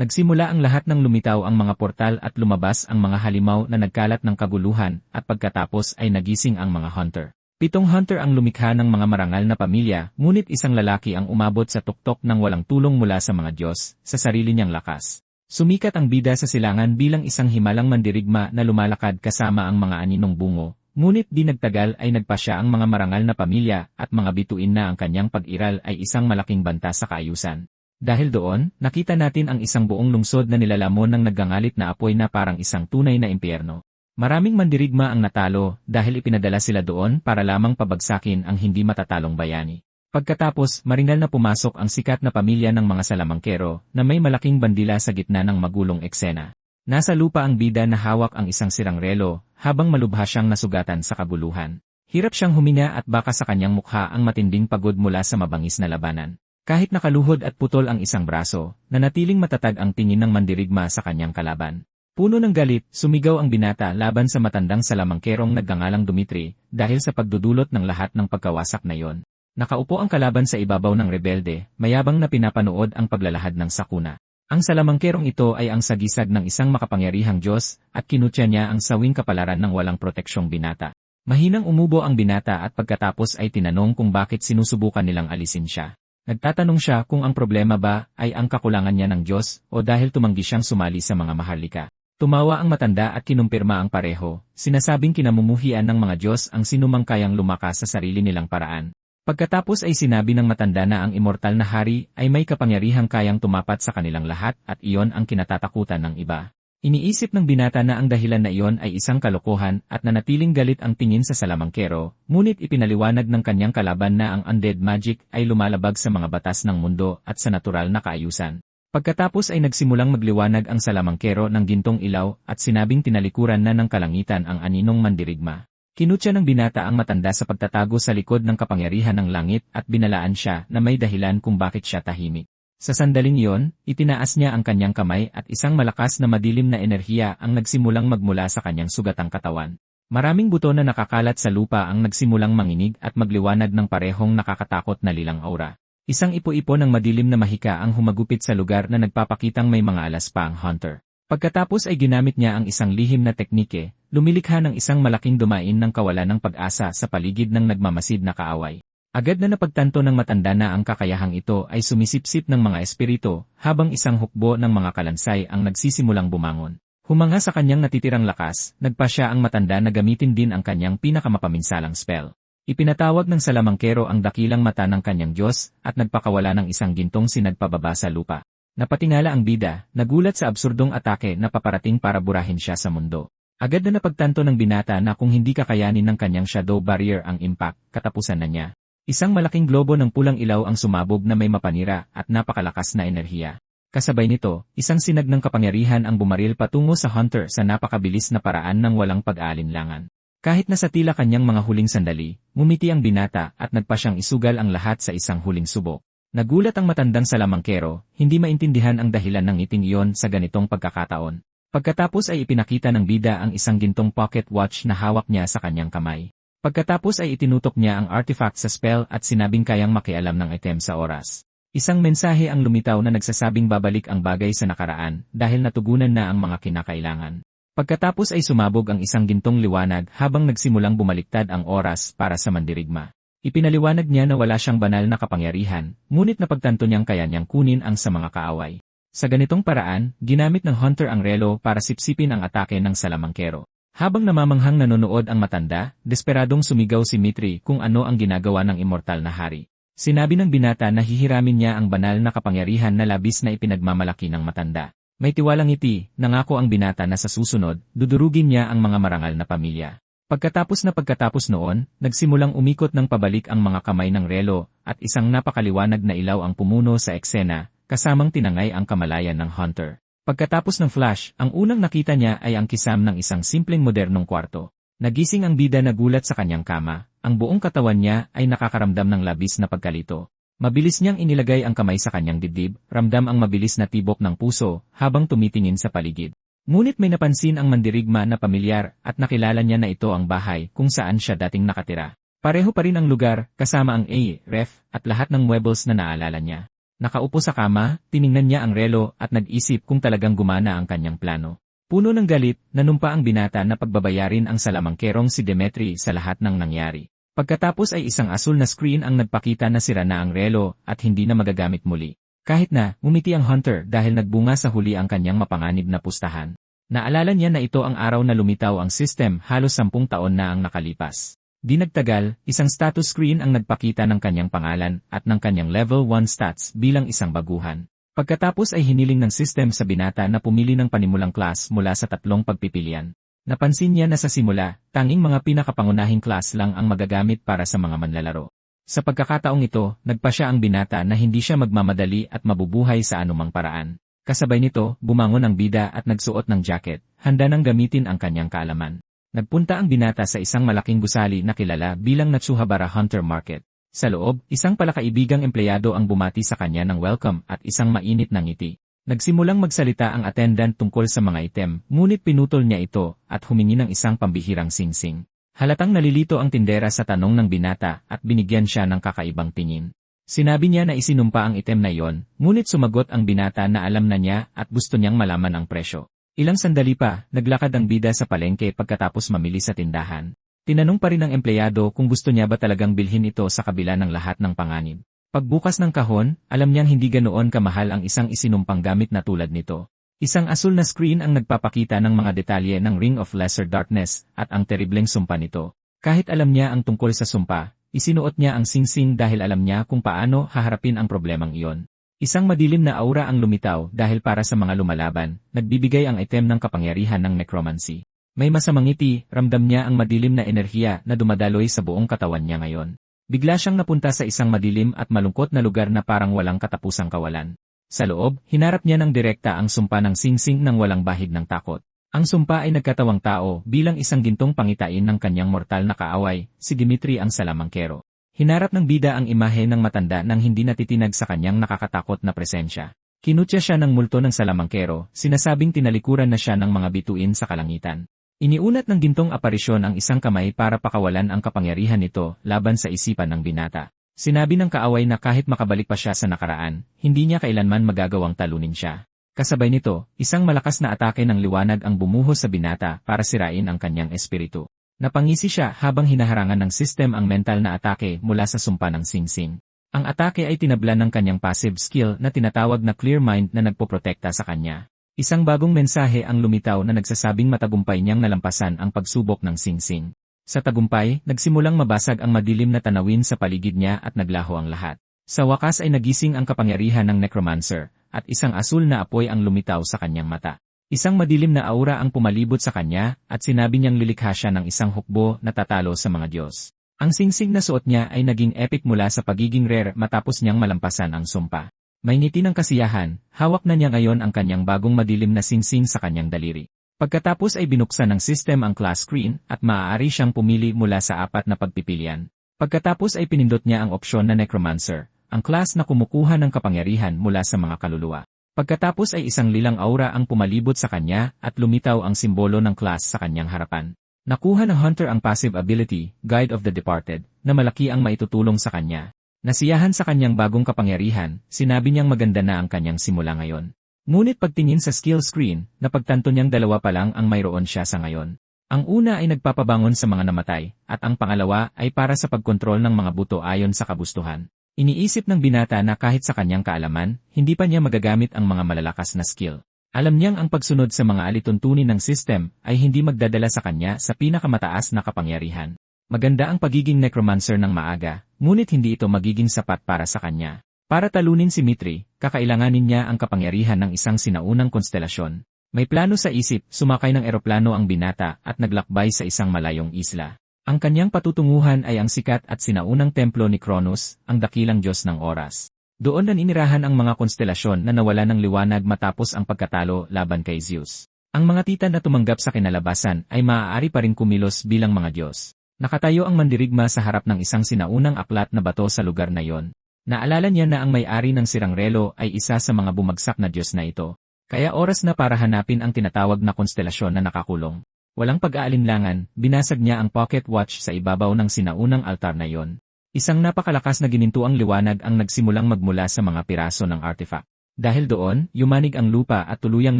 Nagsimula ang lahat ng lumitaw ang mga portal at lumabas ang mga halimaw na nagkalat ng kaguluhan at pagkatapos ay nagising ang mga hunter. 7 hunter ang lumikha ng mga marangal na pamilya, ngunit isang lalaki ang umabot sa tuktok ng walang tulong mula sa mga Diyos, sa sarili niyang lakas. Sumikat ang bida sa silangan bilang isang himalang mandirigma na lumalakad kasama ang mga aninong bungo, ngunit di nagtagal ay nagpasya ang mga marangal na pamilya at mga bituin na ang kanyang pag-iral ay isang malaking banta sa kaayusan. Dahil doon, nakita natin ang isang buong lungsod na nilalamon ng naggangalit na apoy na parang isang tunay na impyerno. Maraming mandirigma ang natalo dahil ipinadala sila doon para lamang pabagsakin ang hindi matatalong bayani. Pagkatapos, maringal na pumasok ang sikat na pamilya ng mga salamangkero na may malaking bandila sa gitna ng magulong eksena. Nasa lupa ang bida na hawak ang isang sirang relo habang malubha siyang nasugatan sa kaguluhan. Hirap siyang huminga at baka sa kanyang mukha ang matinding pagod mula sa mabangis na labanan. Kahit nakaluhod at putol ang isang braso, nanatiling matatag ang tingin ng mandirigma sa kanyang kalaban. Puno ng galit, sumigaw ang binata laban sa matandang salamangkerong nagngangalang Dumitri dahil sa pagdudulot ng lahat ng pagkawasak na yon. Nakaupo ang kalaban sa ibabaw ng rebelde, mayabang na pinapanood ang paglalahad ng sakuna. Ang salamangkerong ito ay ang sagisag ng isang makapangyarihang Diyos at kinutya niya ang sawing kapalaran ng walang proteksyong binata. Mahinang umubo ang binata at pagkatapos ay tinanong kung bakit sinusubukan nilang alisin siya. Nagtatanong siya kung ang problema ba ay ang kakulangan niya ng Diyos o dahil tumanggi siyang sumali sa mga maharlika. Tumawa ang matanda at kinumpirma ang pareho, sinasabing kinamumuhian ng mga Diyos ang sinumang kayang lumakas sa sarili nilang paraan. Pagkatapos ay sinabi ng matanda na ang immortal na hari ay may kapangyarihang kayang tumapat sa kanilang lahat at iyon ang kinatatakutan ng iba. Iniisip ng binata na ang dahilan na iyon ay isang kalokohan at nanatiling galit ang tingin sa salamangkero, ngunit ipinaliwanag ng kanyang kalaban na ang undead magic ay lumalabag sa mga batas ng mundo at sa natural na kaayusan. Pagkatapos ay nagsimulang magliwanag ang salamangkero ng gintong ilaw at sinabing tinalikuran na ng kalangitan ang aninong mandirigma. Kinutya ng binata ang matanda sa pagtatago sa likod ng kapangyarihan ng langit at binalaan siya na may dahilan kung bakit siya tahimik. Sa sandaling iyon, itinaas niya ang kanyang kamay at isang malakas na madilim na enerhiya ang nagsimulang magmula sa kanyang sugatang katawan. Maraming buto na nakakalat sa lupa ang nagsimulang manginig at magliwanag ng parehong nakakatakot na lilang aura. Isang ipo-ipo ng madilim na mahika ang humagupit sa lugar na nagpapakitang may mga alas pa ang hunter. Pagkatapos ay ginamit niya ang isang lihim na teknike, lumilikha ng isang malaking dumain ng kawalan ng pag-asa sa paligid ng nagmamasid na kaaway. Agad na napagtanto ng matanda na ang kakayahang ito ay sumisipsip ng mga espiritu, habang isang hukbo ng mga kalansay ang nagsisimulang bumangon. Humanga sa kanyang natitirang lakas, nagpasya ang matanda na gamitin din ang kanyang pinakamapaminsalang spell. Ipinatawag ng salamangkero ang dakilang mata ng kanyang Diyos at nagpakawala ng isang gintong sinagpababa sa lupa. Napatingala ang bida, nagulat sa absurdong atake na paparating para burahin siya sa mundo. Agad na napagtanto ng binata na kung hindi kakayanin ng kanyang shadow barrier ang impact, katapusan na niya. Isang malaking globo ng pulang ilaw ang sumabog na may mapanira at napakalakas na enerhiya. Kasabay nito, isang sinag ng kapangyarihan ang bumaril patungo sa hunter sa napakabilis na paraan ng walang pag-aalinlangan. Kahit na sa tila kanyang mga huling sandali, ngumiti ang binata at nagpa siyang isugal ang lahat sa isang huling subok. Nagulat ang matandang salamangkero, hindi maintindihan ang dahilan ng ngiting iyon sa ganitong pagkakataon. Pagkatapos ay ipinakita ng bida ang isang gintong pocket watch na hawak niya sa kanyang kamay. Pagkatapos ay itinutok niya ang artifact sa spell at sinabing kayang makialam ng item sa oras. Isang mensahe ang lumitaw na nagsasabing babalik ang bagay sa nakaraan dahil natugunan na ang mga kinakailangan. Pagkatapos ay sumabog ang isang gintong liwanag habang nagsimulang bumaliktad ang oras para sa mandirigma. Ipinaliwanag niya na wala siyang banal na kapangyarihan, ngunit napagtanto niyang kaya niyang kunin ang sa mga kaaway. Sa ganitong paraan, ginamit ng hunter ang relo para sipsipin ang atake ng salamangkero. Habang namamanghang nanonood ang matanda, desperadong sumigaw si Mitri kung ano ang ginagawa ng immortal na hari. Sinabi ng binata na hihiramin niya ang banal na kapangyarihan na labis na ipinagmamalaki ng matanda. May tiwalang ngiti, nangako ang binata na sa susunod, dudurugin niya ang mga marangal na pamilya. Pagkatapos noon, nagsimulang umikot ng pabalik ang mga kamay ng relo, at isang napakaliwanag na ilaw ang pumuno sa eksena, kasamang tinangay ang kamalayan ng hunter. Pagkatapos ng flash, ang unang nakita niya ay ang kisam ng isang simpleng modernong kwarto. Nagising ang bida na gulat sa kanyang kama, ang buong katawan niya ay nakakaramdam ng labis na pagkalito. Mabilis niyang inilagay ang kamay sa kanyang dibdib, ramdam ang mabilis na tibok ng puso, habang tumitingin sa paligid. Ngunit may napansin ang mandirigma na pamilyar, at nakilala niya na ito ang bahay kung saan siya dating nakatira. Pareho pa rin ang lugar, kasama ang ref, at lahat ng muebles na naalala niya. Nakaupo sa kama, tiningnan niya ang relo at nag-isip kung talagang gumana ang kanyang plano. Puno ng galit, nanumpa ang binata na pagbabayarin ang salamangkerong si Demetri sa lahat ng nangyari. Pagkatapos ay isang asul na screen ang nagpakita na sira na ang relo at hindi na magagamit muli. Kahit na, ngumiti ang Hunter dahil nagbunga sa huli ang kanyang mapanganib na pustahan. Naalala niya na ito ang araw na lumitaw ang system halos 10 taon na ang nakalipas. Di nagtagal, isang status screen ang nagpakita ng kanyang pangalan at ng kanyang level 1 stats bilang isang baguhan. Pagkatapos ay hiniling ng system sa binata na pumili ng panimulang class mula sa 3 pagpipilian. Napansin niya na sa simula, tanging mga pinakapangunahing class lang ang magagamit para sa mga manlalaro. Sa pagkakataong ito, nagpasya ang binata na hindi siya magmamadali at mabubuhay sa anumang paraan. Kasabay nito, bumangon ang bida at nagsuot ng jacket, handa nang gamitin ang kanyang kaalaman. Nagpunta ang binata sa isang malaking gusali na kilala bilang Natsuhabara Hunter Market. Sa loob, isang palakaibigang empleyado ang bumati sa kanya ng welcome at isang mainit na ngiti. Nagsimulang magsalita ang attendant tungkol sa mga item, ngunit pinutol niya ito at humingi ng isang pambihirang singsing. Halatang nalilito ang tindera sa tanong ng binata at binigyan siya ng kakaibang tingin. Sinabi niya na isinumpa ang item na iyon, ngunit sumagot ang binata na alam na niya at gusto niyang malaman ang presyo. Ilang sandali pa, naglakad ang bida sa palengke pagkatapos mamili sa tindahan. Tinanong pa rin ng empleyado kung gusto niya ba talagang bilhin ito sa kabila ng lahat ng panganib. Pagbukas ng kahon, alam niyang hindi ganoon kamahal ang isang isinumpang gamit na tulad nito. Isang asul na screen ang nagpapakita ng mga detalye ng Ring of Lesser Darkness at ang teribleng sumpa nito. Kahit alam niya ang tungkol sa sumpa, isinuot niya ang singsing dahil alam niya kung paano haharapin ang problemang iyon. Isang madilim na aura ang lumitaw dahil para sa mga lumalaban, nagbibigay ang item ng kapangyarihan ng necromancy. May masamang ngiti, ramdam niya ang madilim na enerhiya na dumadaloy sa buong katawan niya ngayon. Bigla siyang napunta sa isang madilim at malungkot na lugar na parang walang katapusang kawalan. Sa loob, hinarap niya ng direkta ang sumpa ng singsing ng walang bahid ng takot. Ang sumpa ay nagkatawang tao bilang isang gintong pangitain ng kanyang mortal na kaaway, si Dimitri ang salamangkero. Hinarap ng bida ang imahe ng matanda nang hindi natitinag sa kanyang nakakatakot na presensya. Kinutya siya ng multo ng salamangkero, sinasabing tinalikuran na siya ng mga bituin sa kalangitan. Iniunat ng gintong aparisyon ang isang kamay para pakawalan ang kapangyarihan nito laban sa isipan ng binata. Sinabi ng kaaway na kahit makabalik pa siya sa nakaraan, hindi niya kailanman magagawang talunin siya. Kasabay nito, isang malakas na atake ng liwanag ang bumuhos sa binata para sirain ang kanyang espiritu. Napangisi siya habang hinaharangan ng system ang mental na atake mula sa sumpa ng singsing. Ang atake ay tinablan ng kanyang passive skill na tinatawag na Clear Mind na nagpoprotekta sa kanya. Isang bagong mensahe ang lumitaw na nagsasabing matagumpay niyang nalampasan ang pagsubok ng singsing. Sa tagumpay, nagsimulang mabasag ang madilim na tanawin sa paligid niya at naglaho ang lahat. Sa wakas ay nagising ang kapangyarihan ng necromancer, at isang asul na apoy ang lumitaw sa kanyang mata. Isang madilim na aura ang pumalibot sa kanya at sinabi niyang lilikha siya ng isang hukbo na tatalo sa mga Diyos. Ang singsing na suot niya ay naging epic mula sa pagiging rare matapos niyang malampasan ang sumpa. May ngiti ng kasiyahan, hawak na niya ngayon ang kanyang bagong madilim na singsing sa kanyang daliri. Pagkatapos ay binuksan ng system ang class screen at maaari siyang pumili mula sa 4 na pagpipilian. Pagkatapos ay pinindot niya ang opsyon na Necromancer, ang class na kumukuha ng kapangyarihan mula sa mga kaluluwa. Pagkatapos ay isang lilang aura ang pumalibot sa kanya at lumitaw ang simbolo ng class sa kanyang harapan. Nakuha ng Hunter ang passive ability, Guide of the Departed, na malaki ang maitutulong sa kanya. Nasiyahan sa kanyang bagong kapangyarihan, sinabi niyang maganda na ang kanyang simula ngayon. Ngunit pagtingin sa skill screen, napagtanto niyang 2 pa lang ang mayroon siya sa ngayon. Ang una ay nagpapabangon sa mga namatay, at ang pangalawa ay para sa pagkontrol ng mga buto ayon sa kagustuhan. Iniisip ng binata na kahit sa kanyang kaalaman, hindi pa niya magagamit ang mga malalakas na skill. Alam niyang ang pagsunod sa mga alituntunin ng system ay hindi magdadala sa kanya sa pinakamataas na kapangyarihan. Maganda ang pagiging necromancer ng maaga, ngunit hindi ito magiging sapat para sa kanya. Para talunin si Mitri, kakailanganin niya ang kapangyarihan ng isang sinaunang konstelasyon. May plano sa isip, sumakay ng eroplano ang binata at naglakbay sa isang malayong isla. Ang kanyang patutunguhan ay ang sikat at sinaunang templo ni Kronos, ang dakilang Diyos ng oras. Doon naninirahan ang mga konstelasyon na nawala ng liwanag matapos ang pagkatalo laban kay Zeus. Ang mga titan na tumanggap sa kinalabasan ay maaari pa rin kumilos bilang mga Diyos. Nakatayo ang mandirigma sa harap ng isang sinaunang aklat na bato sa lugar na yon. Naalala niya na ang may-ari ng sirang relo ay isa sa mga bumagsak na Diyos na ito. Kaya oras na para hanapin ang tinatawag na konstelasyon na nakakulong. Walang pag-aalinlangan, binasag niya ang pocket watch sa ibabaw ng sinaunang altar na yon. Isang napakalakas na ginintuang liwanag ang nagsimulang magmula sa mga piraso ng artifact. Dahil doon, yumanig ang lupa at tuluyang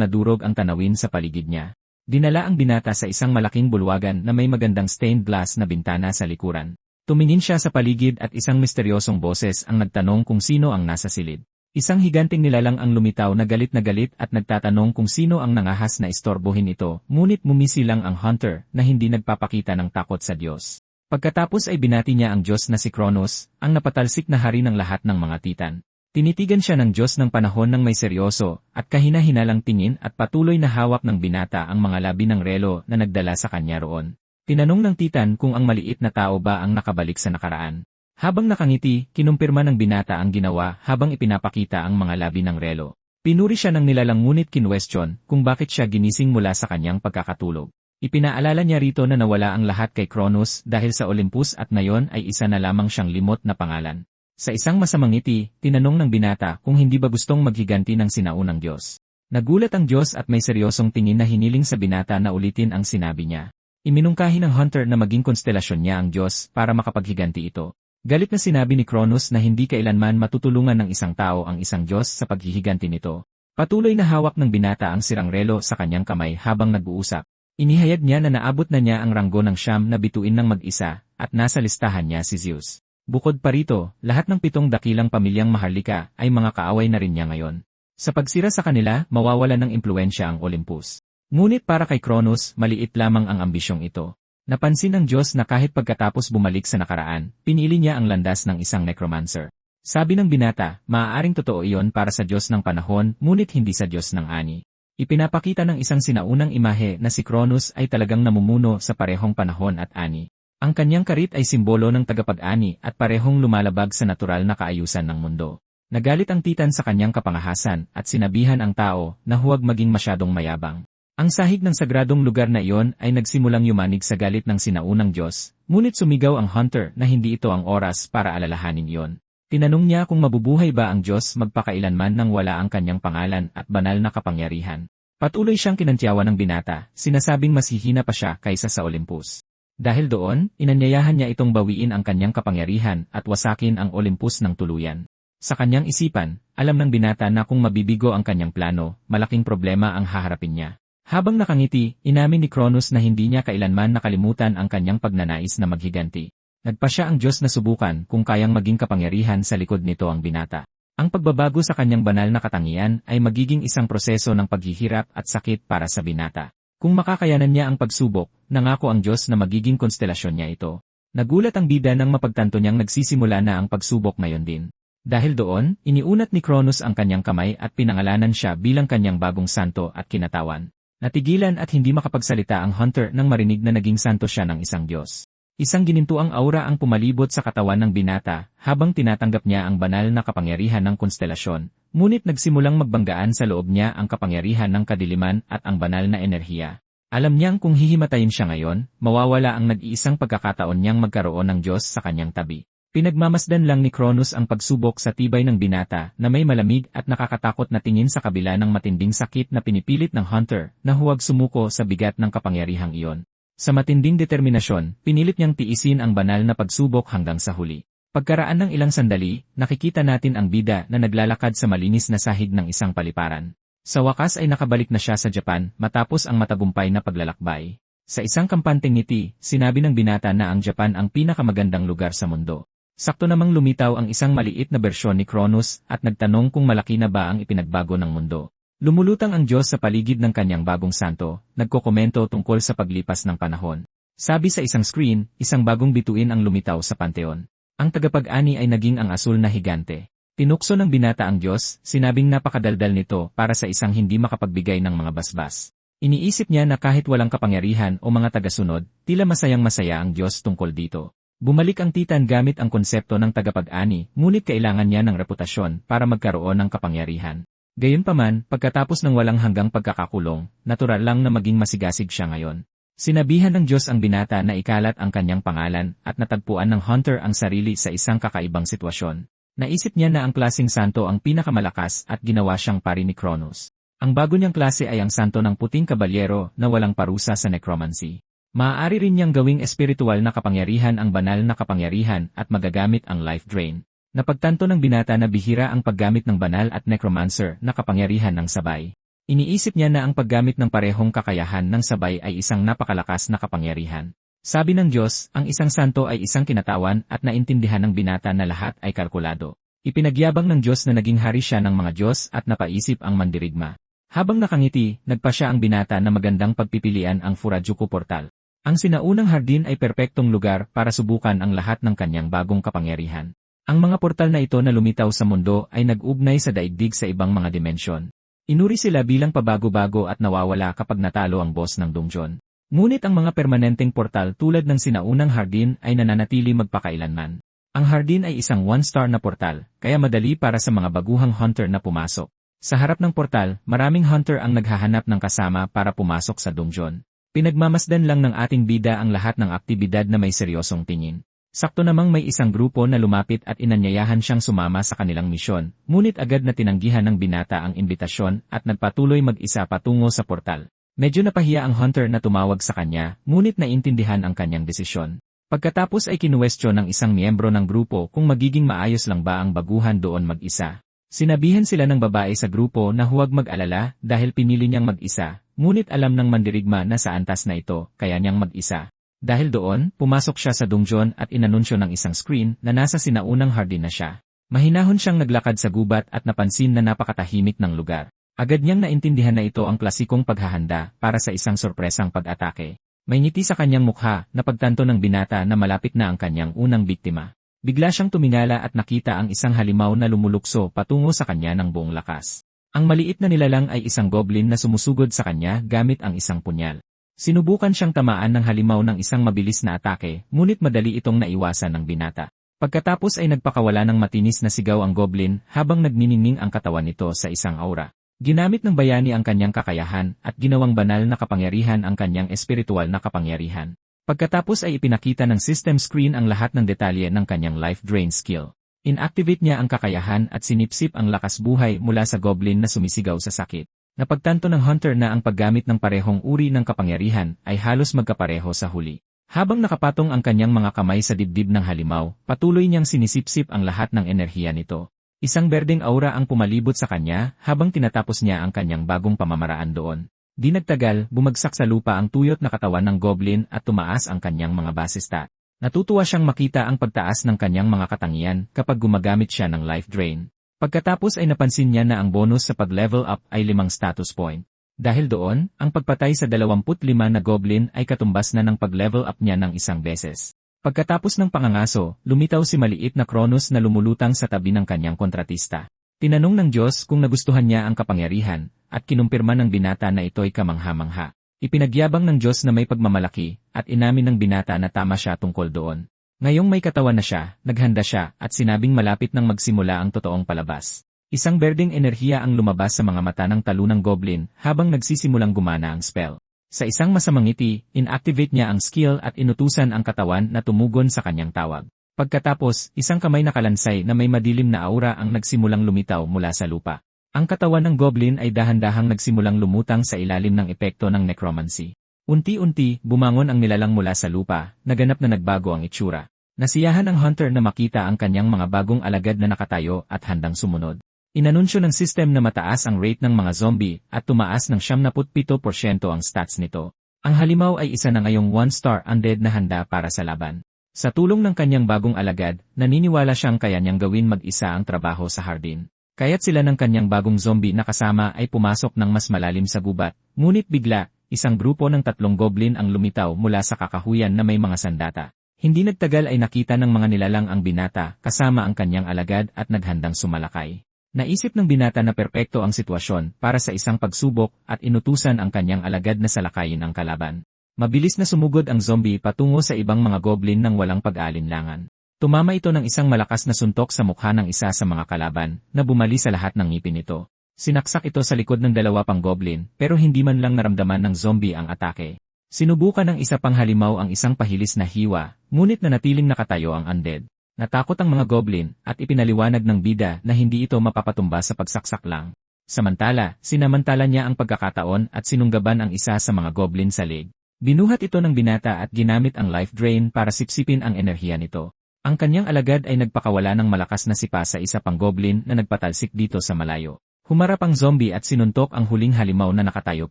nadurog ang tanawin sa paligid niya. Dinala ang binata sa isang malaking bulwagan na may magandang stained glass na bintana sa likuran. Tumingin siya sa paligid at isang misteryosong boses ang nagtanong kung sino ang nasa silid. Isang higanting nilalang ang lumitaw na galit at nagtatanong kung sino ang nangahas na istorbohin ito, ngunit mumisi lang ang hunter na hindi nagpapakita ng takot sa Diyos. Pagkatapos ay binati niya ang Diyos na si Kronos, ang napatalsik na hari ng lahat ng mga titan. Tinitigan siya ng Diyos ng panahon ng may seryoso at kahina-hinalang tingin at patuloy na hawak ng binata ang mga labi ng relo na nagdala sa kanya roon. Tinanong ng titan kung ang maliit na tao ba ang nakabalik sa nakaraan. Habang nakangiti, kinumpirma ng binata ang ginawa habang ipinapakita ang mga labi ng relo. Pinuri siya ng nilalang ngunit kinwestiyon kung bakit siya ginising mula sa kanyang pagkakatulog. Ipinaalala niya rito na nawala ang lahat kay Kronos dahil sa Olympus at ngayon ay isa na lamang siyang limot na pangalan. Sa isang masamang ngiti, tinanong ng binata kung hindi ba gustong maghiganti ng sinaunang Diyos. Nagulat ang Diyos at may seryosong tingin na hiniling sa binata na ulitin ang sinabi niya. Iminungkahi ng hunter na maging konstelasyon niya ang Diyos para makapaghiganti ito. Galit na sinabi ni Kronos na hindi kailanman matutulungan ng isang tao ang isang Diyos sa paghihiganti nito. Patuloy na hawak ng binata ang sirang relo sa kanyang kamay habang nag-uusap. Inihayag niya na naabot na niya ang ranggo ng siyam na bituin ng mag-isa at nasa listahan niya si Zeus. Bukod pa rito, lahat ng 7 dakilang pamilyang maharlika ay mga kaaway na rin niya ngayon. Sa pagsira sa kanila, mawawala ng impluensya ang Olympus. Ngunit para kay Kronos, maliit lamang ang ambisyong ito. Napansin ng Diyos na kahit pagkatapos bumalik sa nakaraan, pinili niya ang landas ng isang necromancer. Sabi ng binata, maaaring totoo iyon para sa Diyos ng panahon, ngunit hindi sa Diyos ng ani. Ipinapakita ng isang sinaunang imahe na si Kronos ay talagang namumuno sa parehong panahon at ani. Ang kanyang karit ay simbolo ng tagapag-ani at parehong lumalabag sa natural na kaayusan ng mundo. Nagalit ang titan sa kanyang kapangahasan at sinabihan ang tao na huwag maging masyadong mayabang. Ang sahig ng sagradong lugar na iyon ay nagsimulang yumanig sa galit ng sinaunang Diyos, ngunit sumigaw ang hunter na hindi ito ang oras para alalahanin iyon. Tinanong niya kung mabubuhay ba ang Diyos magpakailanman nang wala ang kanyang pangalan at banal na kapangyarihan. Patuloy siyang kinantyawan ng binata, sinasabing mas hihina pa siya kaysa sa Olympus. Dahil doon, inanyayahan niya itong bawiin ang kanyang kapangyarihan at wasakin ang Olympus ng tuluyan. Sa kanyang isipan, alam ng binata na kung mabibigo ang kanyang plano, malaking problema ang haharapin niya. Habang nakangiti, inamin ni Kronos na hindi niya kailanman nakalimutan ang kanyang pagnanais na maghiganti. Nagpasya ang Diyos na subukan kung kayang maging kapangyarihan sa likod nito ang binata. Ang pagbabago sa kanyang banal na katangian ay magiging isang proseso ng paghihirap at sakit para sa binata. Kung makakayanan niya ang pagsubok, nangako ang Diyos na magiging konstelasyon niya ito. Nagulat ang bida nang mapagtanto niyang nagsisimula na ang pagsubok ngayon din. Dahil doon, iniunat ni Kronos ang kanyang kamay at pinangalanan siya bilang kanyang bagong santo at kinatawan. Natigilan at hindi makapagsalita ang hunter nang marinig na naging santo siya ng isang Diyos. Isang ginintuang aura ang pumalibot sa katawan ng binata habang tinatanggap niya ang banal na kapangyarihan ng konstelasyon, ngunit nagsimulang magbanggaan sa loob niya ang kapangyarihan ng kadiliman at ang banal na enerhiya. Alam niyang kung hihimatayin siya ngayon, mawawala ang nag-iisang pagkakataon niyang magkaroon ng Diyos sa kanyang tabi. Pinagmamasdan lang ni Kronos ang pagsubok sa tibay ng binata na may malamig at nakakatakot na tingin sa kabila ng matinding sakit na pinipilit ng hunter na huwag sumuko sa bigat ng kapangyarihang iyon. Sa matinding determinasyon, pinilit niyang tiisin ang banal na pagsubok hanggang sa huli. Pagkaraan ng ilang sandali, nakikita natin ang bida na naglalakad sa malinis na sahig ng isang paliparan. Sa wakas ay nakabalik na siya sa Japan matapos ang matagumpay na paglalakbay. Sa isang kampanteng ngiti, sinabi ng binata na ang Japan ang pinakamagandang lugar sa mundo. Sakto namang lumitaw ang isang maliit na bersyon ni Kronos at nagtanong kung malaki na ba ang ipinagbago ng mundo. Lumulutang ang Diyos sa paligid ng kanyang bagong santo, nagkokomento tungkol sa paglipas ng panahon. Sabi sa isang screen, isang bagong bituin ang lumitaw sa panteon. Ang tagapag-ani ay naging ang asul na higante. Tinukso ng binata ang Diyos, sinabing napakadaldal nito para sa isang hindi makapagbigay ng mga basbas. Iniisip niya na kahit walang kapangyarihan o mga tagasunod, tila masayang-masaya ang Diyos tungkol dito. Bumalik ang titan gamit ang konsepto ng tagapag-ani, ngunit kailangan niya ng reputasyon para magkaroon ng kapangyarihan. Gayunpaman, pagkatapos ng walang hanggang pagkakakulong, natural lang na maging masigasig siya ngayon. Sinabihan ng Diyos ang binata na ikalat ang kanyang pangalan at natagpuan ng hunter ang sarili sa isang kakaibang sitwasyon. Naisip niya na ang klaseng santo ang pinakamalakas at ginawa siyang pari ni Kronos. Ang bago niyang klase ay ang santo ng puting kabalyero na walang parusa sa necromancy. Maaari rin niyang gawing espiritual na kapangyarihan ang banal na kapangyarihan at magagamit ang life drain. Napagtanto ng binata na bihira ang paggamit ng banal at necromancer na kapangyarihan ng sabay. Iniisip niya na ang paggamit ng parehong kakayahan ng sabay ay isang napakalakas na kapangyarihan. Sabi ng Diyos, ang isang santo ay isang kinatawan at naintindihan ng binata na lahat ay kalkulado. Ipinagyabang ng Diyos na naging hari siya ng mga Diyos at napaisip ang mandirigma. Habang nakangiti, nagpa siya ang binata na magandang pagpipilian ang Furajuku Portal. Ang sinaunang hardin ay perpektong lugar para subukan ang lahat ng kanyang bagong kapangyarihan. Ang mga portal na ito na lumitaw sa mundo ay nag-ugnay sa daigdig sa ibang mga dimensyon. Inuri sila bilang pabago-bago at nawawala kapag natalo ang boss ng dungeon. Ngunit ang mga permanenteng portal tulad ng sinaunang hardin ay nananatili magpakailanman. Ang hardin ay isang 1-star na portal, kaya madali para sa mga baguhang hunter na pumasok. Sa harap ng portal, maraming hunter ang naghahanap ng kasama para pumasok sa dungeon. Pinagmamasdan lang ng ating bida ang lahat ng aktibidad na may seryosong tingin. Sakto namang may isang grupo na lumapit at inanyayahan siyang sumama sa kanilang misyon, ngunit agad na tinanggihan ng binata ang imbitasyon at nagpatuloy mag-isa patungo sa portal. Medyo napahiya ang hunter na tumawag sa kanya, ngunit naintindihan ang kanyang desisyon. Pagkatapos ay kinuwestiyon ng isang miyembro ng grupo kung magiging maayos lang ba ang baguhan doon mag-isa. Sinabihan sila ng babae sa grupo na huwag mag-alala dahil pinili niyang mag-isa. Ngunit alam ng mandirigma na sa antas na ito, kaya niyang mag-isa. Dahil doon, pumasok siya sa dungeon at inanunsyo ng isang screen na nasa sinaunang hardin na siya. Mahinahon siyang naglakad sa gubat at napansin na napakatahimik ng lugar. Agad niyang naintindihan na ito ang klasikong paghahanda para sa isang sorpresang pag-atake. May ngiti sa kanyang mukha na pagtanto ng binata na malapit na ang kanyang unang biktima. Bigla siyang tumingala at nakita ang isang halimaw na lumulukso patungo sa kanya ng buong lakas. Ang maliit na nilalang ay isang goblin na sumusugod sa kanya gamit ang isang punyal. Sinubukan siyang tamaan ng halimaw ng isang mabilis na atake, ngunit madali itong naiwasan ng binata. Pagkatapos ay nagpakawala ng matinis na sigaw ang goblin habang nagniningning ang katawan nito sa isang aura. Ginamit ng bayani ang kanyang kakayahan at ginawang banal na kapangyarihan ang kanyang espiritual na kapangyarihan. Pagkatapos ay ipinakita ng system screen ang lahat ng detalye ng kanyang life drain skill. Inactivate niya ang kakayahan at sinipsip ang lakas buhay mula sa goblin na sumisigaw sa sakit. Napagtanto ng hunter na ang paggamit ng parehong uri ng kapangyarihan ay halos magkapareho sa huli. Habang nakapatong ang kanyang mga kamay sa dibdib ng halimaw, patuloy niyang sinisipsip ang lahat ng enerhiya nito. Isang berdeng aura ang pumalibot sa kanya habang tinatapos niya ang kanyang bagong pamamaraan doon. Di nagtagal, bumagsak sa lupa ang tuyot na katawan ng goblin at tumaas ang kanyang mga base stat. Natutuwa siyang makita ang pagtaas ng kanyang mga katangian kapag gumagamit siya ng life drain. Pagkatapos ay napansin niya na ang bonus sa pag-level up ay 5 status point. Dahil doon, ang pagpatay sa 25 na goblin ay katumbas na ng pag-level up niya ng 1 beses. Pagkatapos ng pangangaso, lumitaw si maliit na Kronos na lumulutang sa tabi ng kanyang kontratista. Tinanong ng Diyos kung nagustuhan niya ang kapangyarihan, at kinumpirma ng binata na ito'y kamangha-mangha. Ipinagyabang ng Diyos na may pagmamalaki, at inamin ng binata na tama siya tungkol doon. Ngayong may katawan na siya, naghanda siya, at sinabing malapit nang magsimula ang totoong palabas. Isang berdeng enerhiya ang lumabas sa mga mata ng talunang goblin habang nagsisimulang gumana ang spell. Sa isang masamang ngiti, inactivate niya ang skill at inutusan ang katawan na tumugon sa kanyang tawag. Pagkatapos, isang kamay na kalansay na may madilim na aura ang nagsimulang lumitaw mula sa lupa. Ang katawan ng goblin ay dahan-dahang nagsimulang lumutang sa ilalim ng epekto ng necromancy. Unti-unti, bumangon ang nilalang mula sa lupa, naganap na nagbago ang itsura. Nasiyahan ang hunter na makita ang kanyang mga bagong alagad na nakatayo at handang sumunod. Inanunsyo ng system na mataas ang rate ng mga zombie at tumaas ng 77% ang stats nito. Ang halimaw ay isa na ngayong 1-star undead na handa para sa laban. Sa tulong ng kanyang bagong alagad, naniniwala siyang kaya niyang gawin mag-isa ang trabaho sa hardin. Kaya't sila ng kanyang bagong zombie na kasama ay pumasok ng mas malalim sa gubat, ngunit bigla, isang grupo ng 3 goblin ang lumitaw mula sa kakahuyan na may mga sandata. Hindi nagtagal ay nakita ng mga nilalang ang binata kasama ang kanyang alagad at naghandang sumalakay. Naisip ng binata na perpekto ang sitwasyon para sa isang pagsubok at inutusan ang kanyang alagad na salakayin ang kalaban. Mabilis na sumugod ang zombie patungo sa ibang mga goblin ng walang pag-aalinlangan. Tumama ito ng isang malakas na suntok sa mukha ng isa sa mga kalaban na bumali sa lahat ng ngipin nito. Sinaksak ito sa likod ng 2 pang goblin pero hindi man lang naramdaman ng zombie ang atake. Sinubukan ng isa pang halimaw ang isang pahilis na hiwa, ngunit nanatiling nakatayo ang undead. Natakot ang mga goblin at ipinaliwanag ng bida na hindi ito mapapatumba sa pagsaksak lang. Samantala, sinamantala niya ang pagkakataon at sinunggaban ang isa sa mga goblin sa leg. Binuhat ito ng binata at ginamit ang life drain para sipsipin ang enerhiya nito. Ang kanyang alagad ay nagpakawala ng malakas na sipa sa isa pang goblin na nagpatalsik dito sa malayo. Humarap ang zombie at sinuntok ang huling halimaw na nakatayo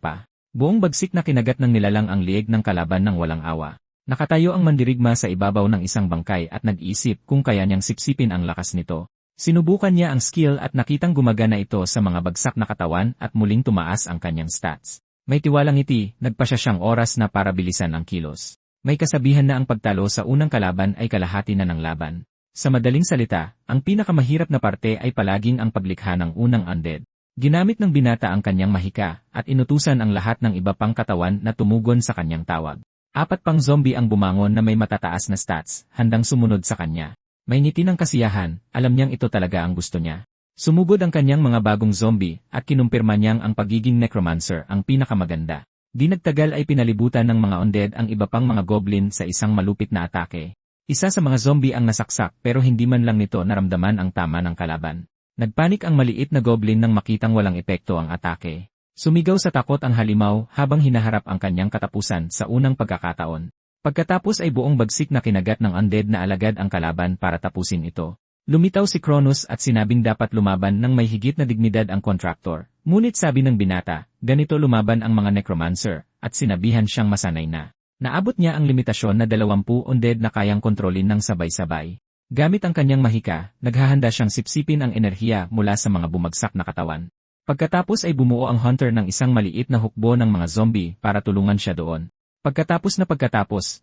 pa. Buong bagsik na kinagat ng nilalang ang lieg ng kalaban ng walang awa. Nakatayo ang mandirigma sa ibabaw ng isang bangkay at nag-iisip kung kaya niyang sipsipin ang lakas nito. Sinubukan niya ang skill at nakitang gumagana ito sa mga bagsak na katawan at muling tumaas ang kanyang stats. May tiwalang ngiti, nagpasya siyang oras na para bilisan ang kilos. May kasabihan na ang pagtalo sa unang kalaban ay kalahati na ng laban. Sa madaling salita, ang pinakamahirap na parte ay palaging ang paglikha ng unang undead. Ginamit ng binata ang kanyang mahika at inutusan ang lahat ng iba pang katawan na tumugon sa kanyang tawag. 4 pang zombie ang bumangon na may matataas na stats, handang sumunod sa kanya. May ngiti ng kasiyahan, alam niyang ito talaga ang gusto niya. Sumugod ang kanyang mga bagong zombie at kinumpirma niyang ang pagiging necromancer ang pinakamaganda. Di nagtagal ay pinalibutan ng mga undead ang iba pang mga goblin sa isang malupit na atake. Isa sa mga zombie ang nasaksak pero hindi man lang nito naramdaman ang tama ng kalaban. Nagpanik ang maliit na goblin nang makitang walang epekto ang atake. Sumigaw sa takot ang halimaw habang hinaharap ang kanyang katapusan sa unang pagkakataon. Pagkatapos ay buong bagsik na kinagat ng undead na alagad ang kalaban para tapusin ito. Lumitaw si Cronus at sinabing dapat lumaban ng may higit na dignidad ang contractor. Ngunit sabi ng binata, ganito lumaban ang mga necromancer, at sinabihan siyang masanay na. Naabot niya ang limitasyon na 20 undead na kayang kontrolin ng sabay-sabay. Gamit ang kanyang mahika, naghahanda siyang sipsipin ang enerhiya mula sa mga bumagsak na katawan. Pagkatapos ay bumuo ang hunter ng isang maliit na hukbo ng mga zombie para tulungan siya doon. Pagkatapos,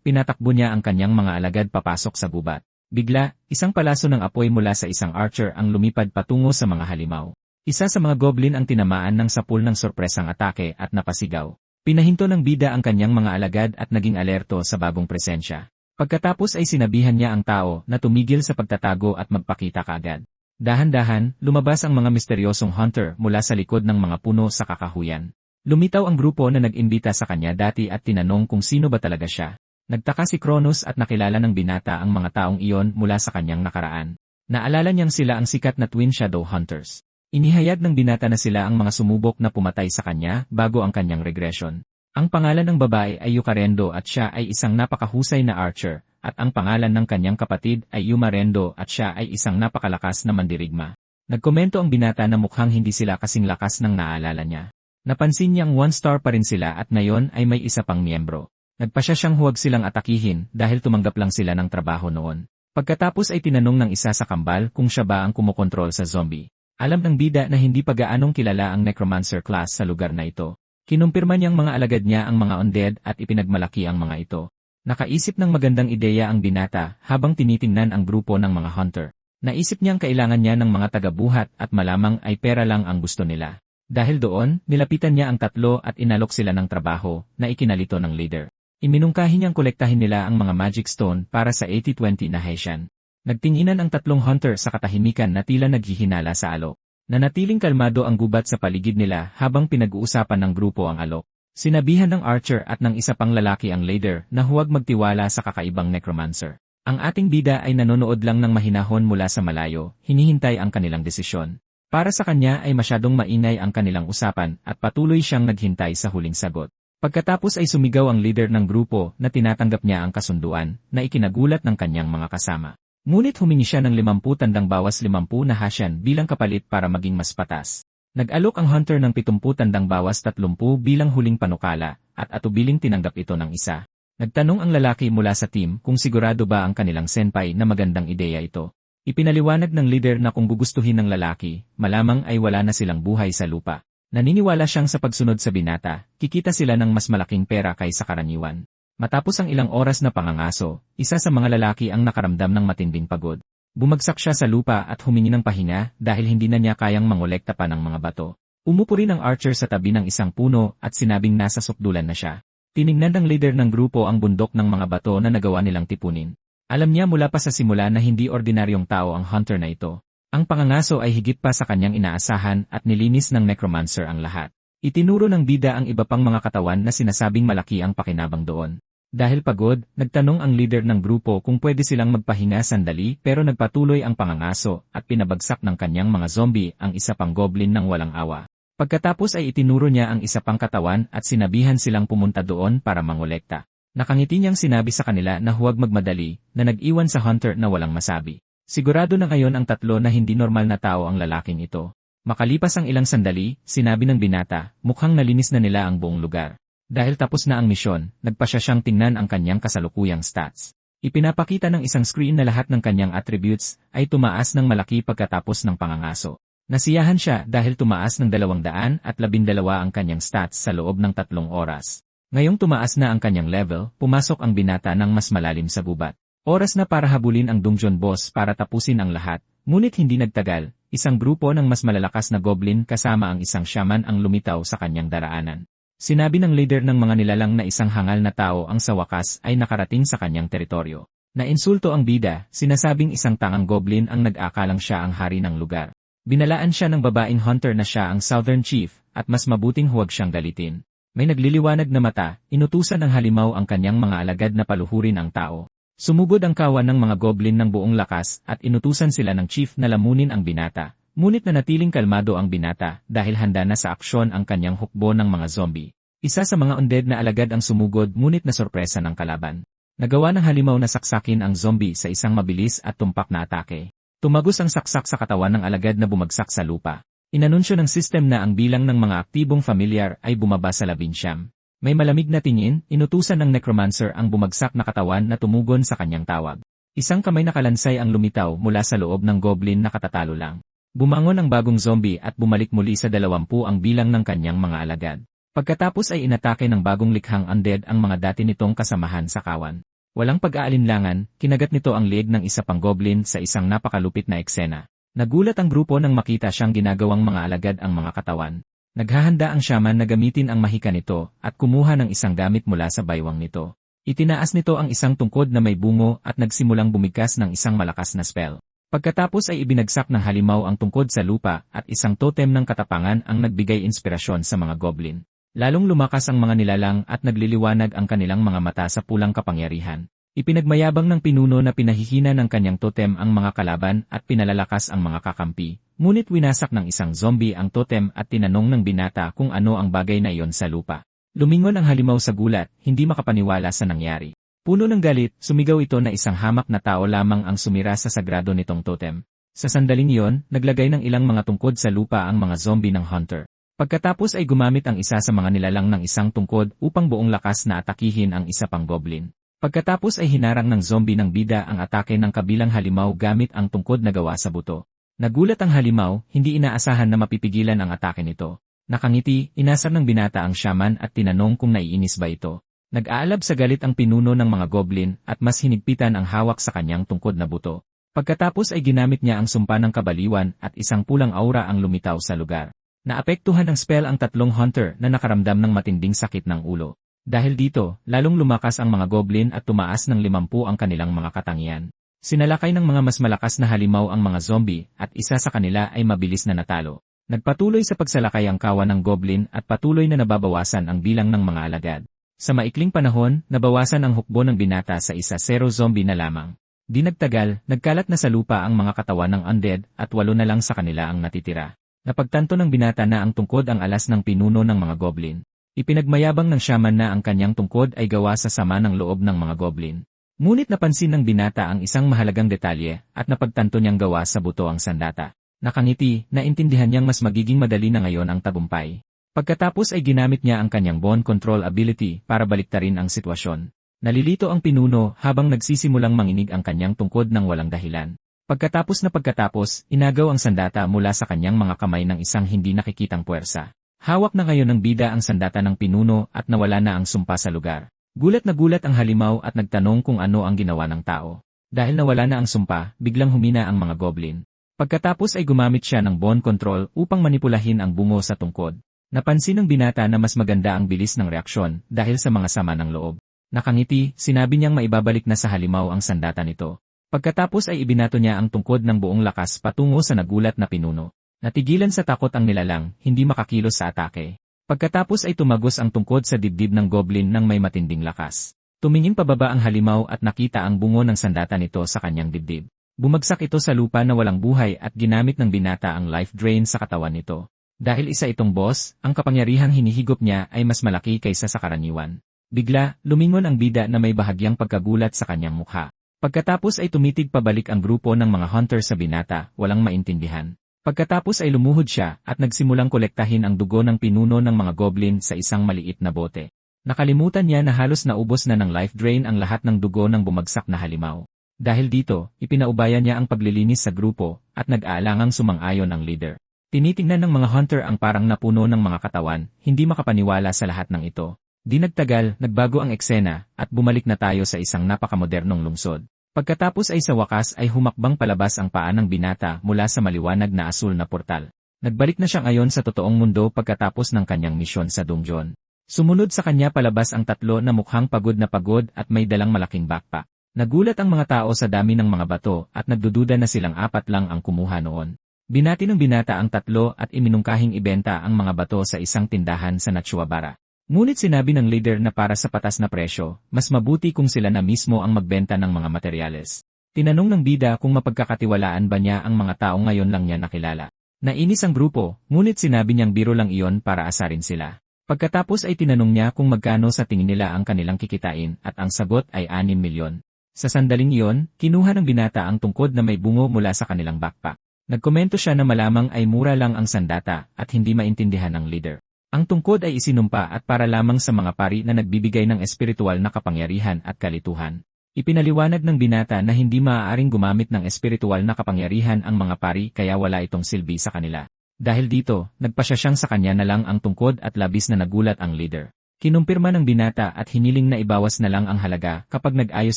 pinatakbo niya ang kanyang mga alagad papasok sa gubat. Bigla, isang palaso ng apoy mula sa isang archer ang lumipad patungo sa mga halimaw. Isa sa mga goblin ang tinamaan ng sapul ng sorpresang atake at napasigaw. Pinahinto ng bida ang kanyang mga alagad at naging alerto sa bagong presensya. Pagkatapos ay sinabihan niya ang tao na tumigil sa pagtatago at magpakita kaagad. Dahan-dahan, lumabas ang mga misteryosong hunter mula sa likod ng mga puno sa kakahuyan. Lumitaw ang grupo na nag-imbita sa kanya dati at tinanong kung sino ba talaga siya. Nagtaka si Cronus at nakilala ng binata ang mga taong iyon mula sa kanyang nakaraan. Naalala niyang sila ang sikat na Twin Shadow Hunters. Inihayag ng binata na sila ang mga sumubok na pumatay sa kanya bago ang kanyang regression. Ang pangalan ng babae ay Yukarendo at siya ay isang napakahusay na archer, at ang pangalan ng kanyang kapatid ay Yumarendo at siya ay isang napakalakas na mandirigma. Nagkomento ang binata na mukhang hindi sila kasing lakas ng naalala niya. Napansin niyang 1 star pa rin sila at ngayon ay may isa pang miyembro. Nagpasya siyang huwag silang atakihin dahil tumanggap lang sila ng trabaho noon. Pagkatapos ay tinanong ng isa sa kambal kung siya ba ang kumokontrol sa zombie. Alam ng bida na hindi pa gaanong kilala ang necromancer class sa lugar na ito. Kinumpirma niyang mga alagad niya ang mga undead at ipinagmalaki ang mga ito. Nakaisip ng magandang ideya ang binata habang tinitingnan ang grupo ng mga hunter. Naisip niyang kailangan niya ng mga tagabuhat at malamang ay pera lang ang gusto nila. Dahil doon, nilapitan niya ang 3 at inalok sila ng trabaho na ikinalito ng leader. Iminungkahi niyang kolektahin nila ang mga magic stone para sa 80-20 na Hessian. Nagtinginan ang 3 hunter sa katahimikan na tila naghihinala sa alok. Nanatiling kalmado ang gubat sa paligid nila habang pinag-uusapan ng grupo ang alok. Sinabihan ng archer at ng isa pang lalaki ang leader na huwag magtiwala sa kakaibang necromancer. Ang ating bida ay nanonood lang ng mahinahon mula sa malayo, hinihintay ang kanilang desisyon. Para sa kanya ay masyadong mainay ang kanilang usapan at patuloy siyang naghintay sa huling sagot. Pagkatapos ay sumigaw ang leader ng grupo na tinatanggap niya ang kasunduan na ikinagulat ng kanyang mga kasama. Ngunit humingi siya ng 50 tandang bawas 50 na Hessian bilang kapalit para maging mas patas. Nag-alok ang hunter ng 70 tandang bawas 30 bilang huling panukala at atubiling tinanggap ito ng isa. Nagtanong ang lalaki mula sa team kung sigurado ba ang kanilang senpai na magandang ideya ito. Ipinaliwanag ng leader na kung gugustuhin ng lalaki, malamang ay wala na silang buhay sa lupa. Naniniwala siyang sa pagsunod sa binata, kikita sila ng mas malaking pera kaysa karaniwan. Matapos ang ilang oras na pangangaso, isa sa mga lalaki ang nakaramdam ng matinding pagod. Bumagsak siya sa lupa at humingi ng pahinga dahil hindi na niya kayang mangolekta pa ng mga bato. Umupo rin ang archer sa tabi ng isang puno at sinabing nasa sukdulan na siya. Tiningnan ng leader ng grupo ang bundok ng mga bato na nagawa nilang tipunin. Alam niya mula pa sa simula na hindi ordinaryong tao ang hunter na ito. Ang pangangaso ay higit pa sa kanyang inaasahan at nilinis ng necromancer ang lahat. Itinuro ng bida ang iba pang mga katawan na sinasabing malaki ang pakinabang doon. Dahil pagod, nagtanong ang leader ng grupo kung pwede silang magpahinga sandali pero nagpatuloy ang pangangaso at pinabagsak ng kanyang mga zombie ang isa pang goblin ng walang awa. Pagkatapos ay itinuro niya ang isa pang katawan at sinabihan silang pumunta doon para mangolekta. Nakangiti niyang sinabi sa kanila na huwag magmadali, na nag-iwan sa hunter na walang masabi. Sigurado na ngayon ang tatlo na hindi normal na tao ang lalaking ito. Makalipas ang ilang sandali, sinabi ng binata, mukhang nalinis na nila ang buong lugar. Dahil tapos na ang misyon, nagpasya siyang tingnan ang kanyang kasalukuyang stats. Ipinapakita ng isang screen na lahat ng kanyang attributes ay tumaas ng malaki pagkatapos ng pangangaso. Nasiyahan siya dahil tumaas ng 212 ang kanyang stats sa loob ng 3 oras. Ngayong tumaas na ang kanyang level, pumasok ang binata ng mas malalim sa gubat. Oras na para habulin ang dungeon boss para tapusin ang lahat, ngunit hindi nagtagal, isang grupo ng mas malalakas na goblin kasama ang isang shaman ang lumitaw sa kanyang daraanan. Sinabi ng leader ng mga nilalang na isang hangal na tao ang sa wakas ay nakarating sa kanyang teritoryo. Nainsulto ang bida, sinasabing isang tangang goblin ang nag-akalang siya ang hari ng lugar. Binalaan siya ng babaeng hunter na siya ang Southern Chief, at mas mabuting huwag siyang galitin. May nagliliwanag na mata, inutusan ng halimaw ang kanyang mga alagad na paluhurin ang tao. Sumugod ang kawan ng mga goblin ng buong lakas at inutusan sila ng chief na lamunin ang binata. Ngunit nanatiling kalmado ang binata dahil handa na sa aksyon ang kanyang hukbo ng mga zombie. Isa sa mga undead na alagad ang sumugod ngunit nasorpresa ng kalaban. Nagawa ng halimaw na saksakin ang zombie sa isang mabilis at tumpak na atake. Tumagos ang saksak sa katawan ng alagad na bumagsak sa lupa. Inanunsyo ng system na ang bilang ng mga aktibong familiar ay bumaba sa 19. May malamig na tingin, inutusan ng necromancer ang bumagsak na katawan na tumugon sa kanyang tawag. Isang kamay na kalansay ang lumitaw mula sa loob ng goblin na katatalo lang. Bumangon ang bagong zombie at bumalik muli sa 20 ang bilang ng kanyang mga alagad. Pagkatapos ay inatake ng bagong likhang undead ang mga dati nitong kasamahan sa kawan. Walang pag-aalinlangan, kinagat nito ang leeg ng isa pang goblin sa isang napakalupit na eksena. Nagulat ang grupo nang makita siyang ginagawang mga alagad ang mga katawan. Naghahanda ang shaman na gamitin ang mahika nito at kumuha ng isang gamit mula sa baywang nito. Itinaas nito ang isang tungkod na may bungo at nagsimulang bumigkas ng isang malakas na spell. Pagkatapos ay ibinagsak ng halimaw ang tungkod sa lupa at isang totem ng katapangan ang nagbigay inspirasyon sa mga goblin. Lalong lumakas ang mga nilalang at nagliliwanag ang kanilang mga mata sa pulang kapangyarihan. Ipinagmayabang ng pinuno na pinahihina ng kanyang totem ang mga kalaban at pinalalakas ang mga kakampi, ngunit winasak ng isang zombie ang totem at tinanong ng binata kung ano ang bagay na iyon sa lupa. Lumingon ang halimaw sa gulat, hindi makapaniwala sa nangyari. Puno ng galit, sumigaw ito na isang hamak na tao lamang ang sumira sa sagrado nitong totem. Sa sandaling iyon, naglagay ng ilang mga tungkod sa lupa ang mga zombie ng hunter. Pagkatapos ay gumamit ang isa sa mga nilalang ng isang tungkod upang buong lakas na atakihin ang isa pang goblin. Pagkatapos ay hinarang ng zombie ng bida ang atake ng kabilang halimaw gamit ang tungkod na gawa sa buto. Nagulat ang halimaw, hindi inaasahan na mapipigilan ang atake nito. Nakangiti, inasar ng binata ang shaman at tinanong kung naiinis ba ito. Nag-aalab sa galit ang pinuno ng mga goblin at mas hinigpitan ang hawak sa kanyang tungkod na buto. Pagkatapos ay ginamit niya ang sumpa ng kabaliwan at isang pulang aura ang lumitaw sa lugar. Naapektuhan ng spell ang tatlong hunter na nakaramdam ng matinding sakit ng ulo. Dahil dito, lalong lumakas ang mga goblin at tumaas ng 50 ang kanilang mga katangian. Sinalakay ng mga mas malakas na halimaw ang mga zombie at isa sa kanila ay mabilis na natalo. Nagpatuloy sa pagsalakay ang kawan ng goblin at patuloy na nababawasan ang bilang ng mga alagad. Sa maikling panahon, nabawasan ang hukbo ng binata sa 1-0 zombie na lamang. Di nagtagal, nagkalat na sa lupa ang mga katawan ng undead at 8 na lang sa kanila ang natitira. Napagtanto ng binata na ang tungkod ang alas ng pinuno ng mga goblin. Ipinagmayabang ng shaman na ang kanyang tungkod ay gawa sa sama ng loob ng mga goblin. Ngunit napansin ng binata ang isang mahalagang detalye at napagtanto niyang gawa sa buto ang sandata. Nakangiti, naintindihan niyang mas magiging madali na ngayon ang tagumpay. Pagkatapos ay ginamit niya ang kanyang bone control ability para baliktarin ang sitwasyon. Nalilito ang pinuno habang nagsisimulang manginig ang kanyang tungkod ng walang dahilan. Pagkatapos, inagaw ang sandata mula sa kanyang mga kamay ng isang hindi nakikitang puwersa. Hawak na ngayon ng bida ang sandata ng pinuno at nawala na ang sumpa sa lugar. Gulat na gulat ang halimaw at nagtanong kung ano ang ginawa ng tao. Dahil nawala na ang sumpa, biglang humina ang mga goblin. Pagkatapos ay gumamit siya ng bone control upang manipulahin ang bungo sa tungkod. Napansin ng binata na mas maganda ang bilis ng reaksyon dahil sa mga sama ng loob. Nakangiti, sinabi niyang maibabalik na sa halimaw ang sandata nito. Pagkatapos ay ibinato niya ang tungkod ng buong lakas patungo sa nagulat na pinuno. Natigilan sa takot ang nilalang, hindi makakilos sa atake. Pagkatapos ay tumagos ang tungkod sa dibdib ng goblin ng may matinding lakas. Tumingin pababa ang halimaw at nakita ang bungo ng sandata nito sa kanyang dibdib. Bumagsak ito sa lupa na walang buhay at ginamit ng binata ang life drain sa katawan nito. Dahil isa itong boss, ang kapangyarihang hinihigop niya ay mas malaki kaysa sa karaniwan. Bigla, lumingon ang bida na may bahagyang pagkagulat sa kanyang mukha. Pagkatapos ay tumitig pabalik ang grupo ng mga hunter sa binata, walang maintindihan. Pagkatapos ay lumuhod siya at nagsimulang kolektahin ang dugo ng pinuno ng mga goblin sa isang maliit na bote. Nakalimutan niya na halos naubos na ng life drain ang lahat ng dugo ng bumagsak na halimaw. Dahil dito, ipinaubayan niya ang paglilinis sa grupo at nag-aalangang sumang-ayon ang leader. Tinitingnan ng mga hunter ang parang napuno ng mga katawan, hindi makapaniwala sa lahat ng ito. Di nagtagal, nagbago ang eksena at bumalik na tayo sa isang napakamodernong lungsod. Pagkatapos ay sa wakas ay humakbang palabas ang paa ng binata mula sa maliwanag na asul na portal. Nagbalik na siya ngayon sa totoong mundo pagkatapos ng kanyang misyon sa dungeon. Sumunod sa kanya palabas ang tatlo na mukhang pagod na pagod at may dalang malaking backpack. Nagulat ang mga tao sa dami ng mga bato at nagdududa na silang apat lang ang kumuha noon. Binati ng binata ang tatlo at iminungkahing ibenta ang mga bato sa isang tindahan sa Nachuabara. Ngunit sinabi ng leader na para sa patas na presyo, mas mabuti kung sila na mismo ang magbenta ng mga materyales. Tinanong ng bida kung mapagkakatiwalaan ba niya ang mga tao ngayon lang niya nakilala. Nainis ang grupo, ngunit sinabi niyang biro lang iyon para asarin sila. Pagkatapos ay tinanong niya kung magkano sa tingin nila ang kanilang kikitain at ang sagot ay 6 milyon. Sa sandaling iyon, kinuha ng binata ang tungkod na may bungo mula sa kanilang backpack. Nagkomento siya na malamang ay mura lang ang sandata at hindi maintindihan ng leader. Ang tungkod ay isinumpa at para lamang sa mga pari na nagbibigay ng espiritual na kapangyarihan at kalituhan. Ipinaliwanag ng binata na hindi maaaring gumamit ng espiritual na kapangyarihan ang mga pari kaya wala itong silbi sa kanila. Dahil dito, nagpasya siyang sa kanya na lang ang tungkod at labis na nagulat ang leader. Kinumpirma ng binata at hiniling na ibawas na lang ang halaga kapag nag-ayos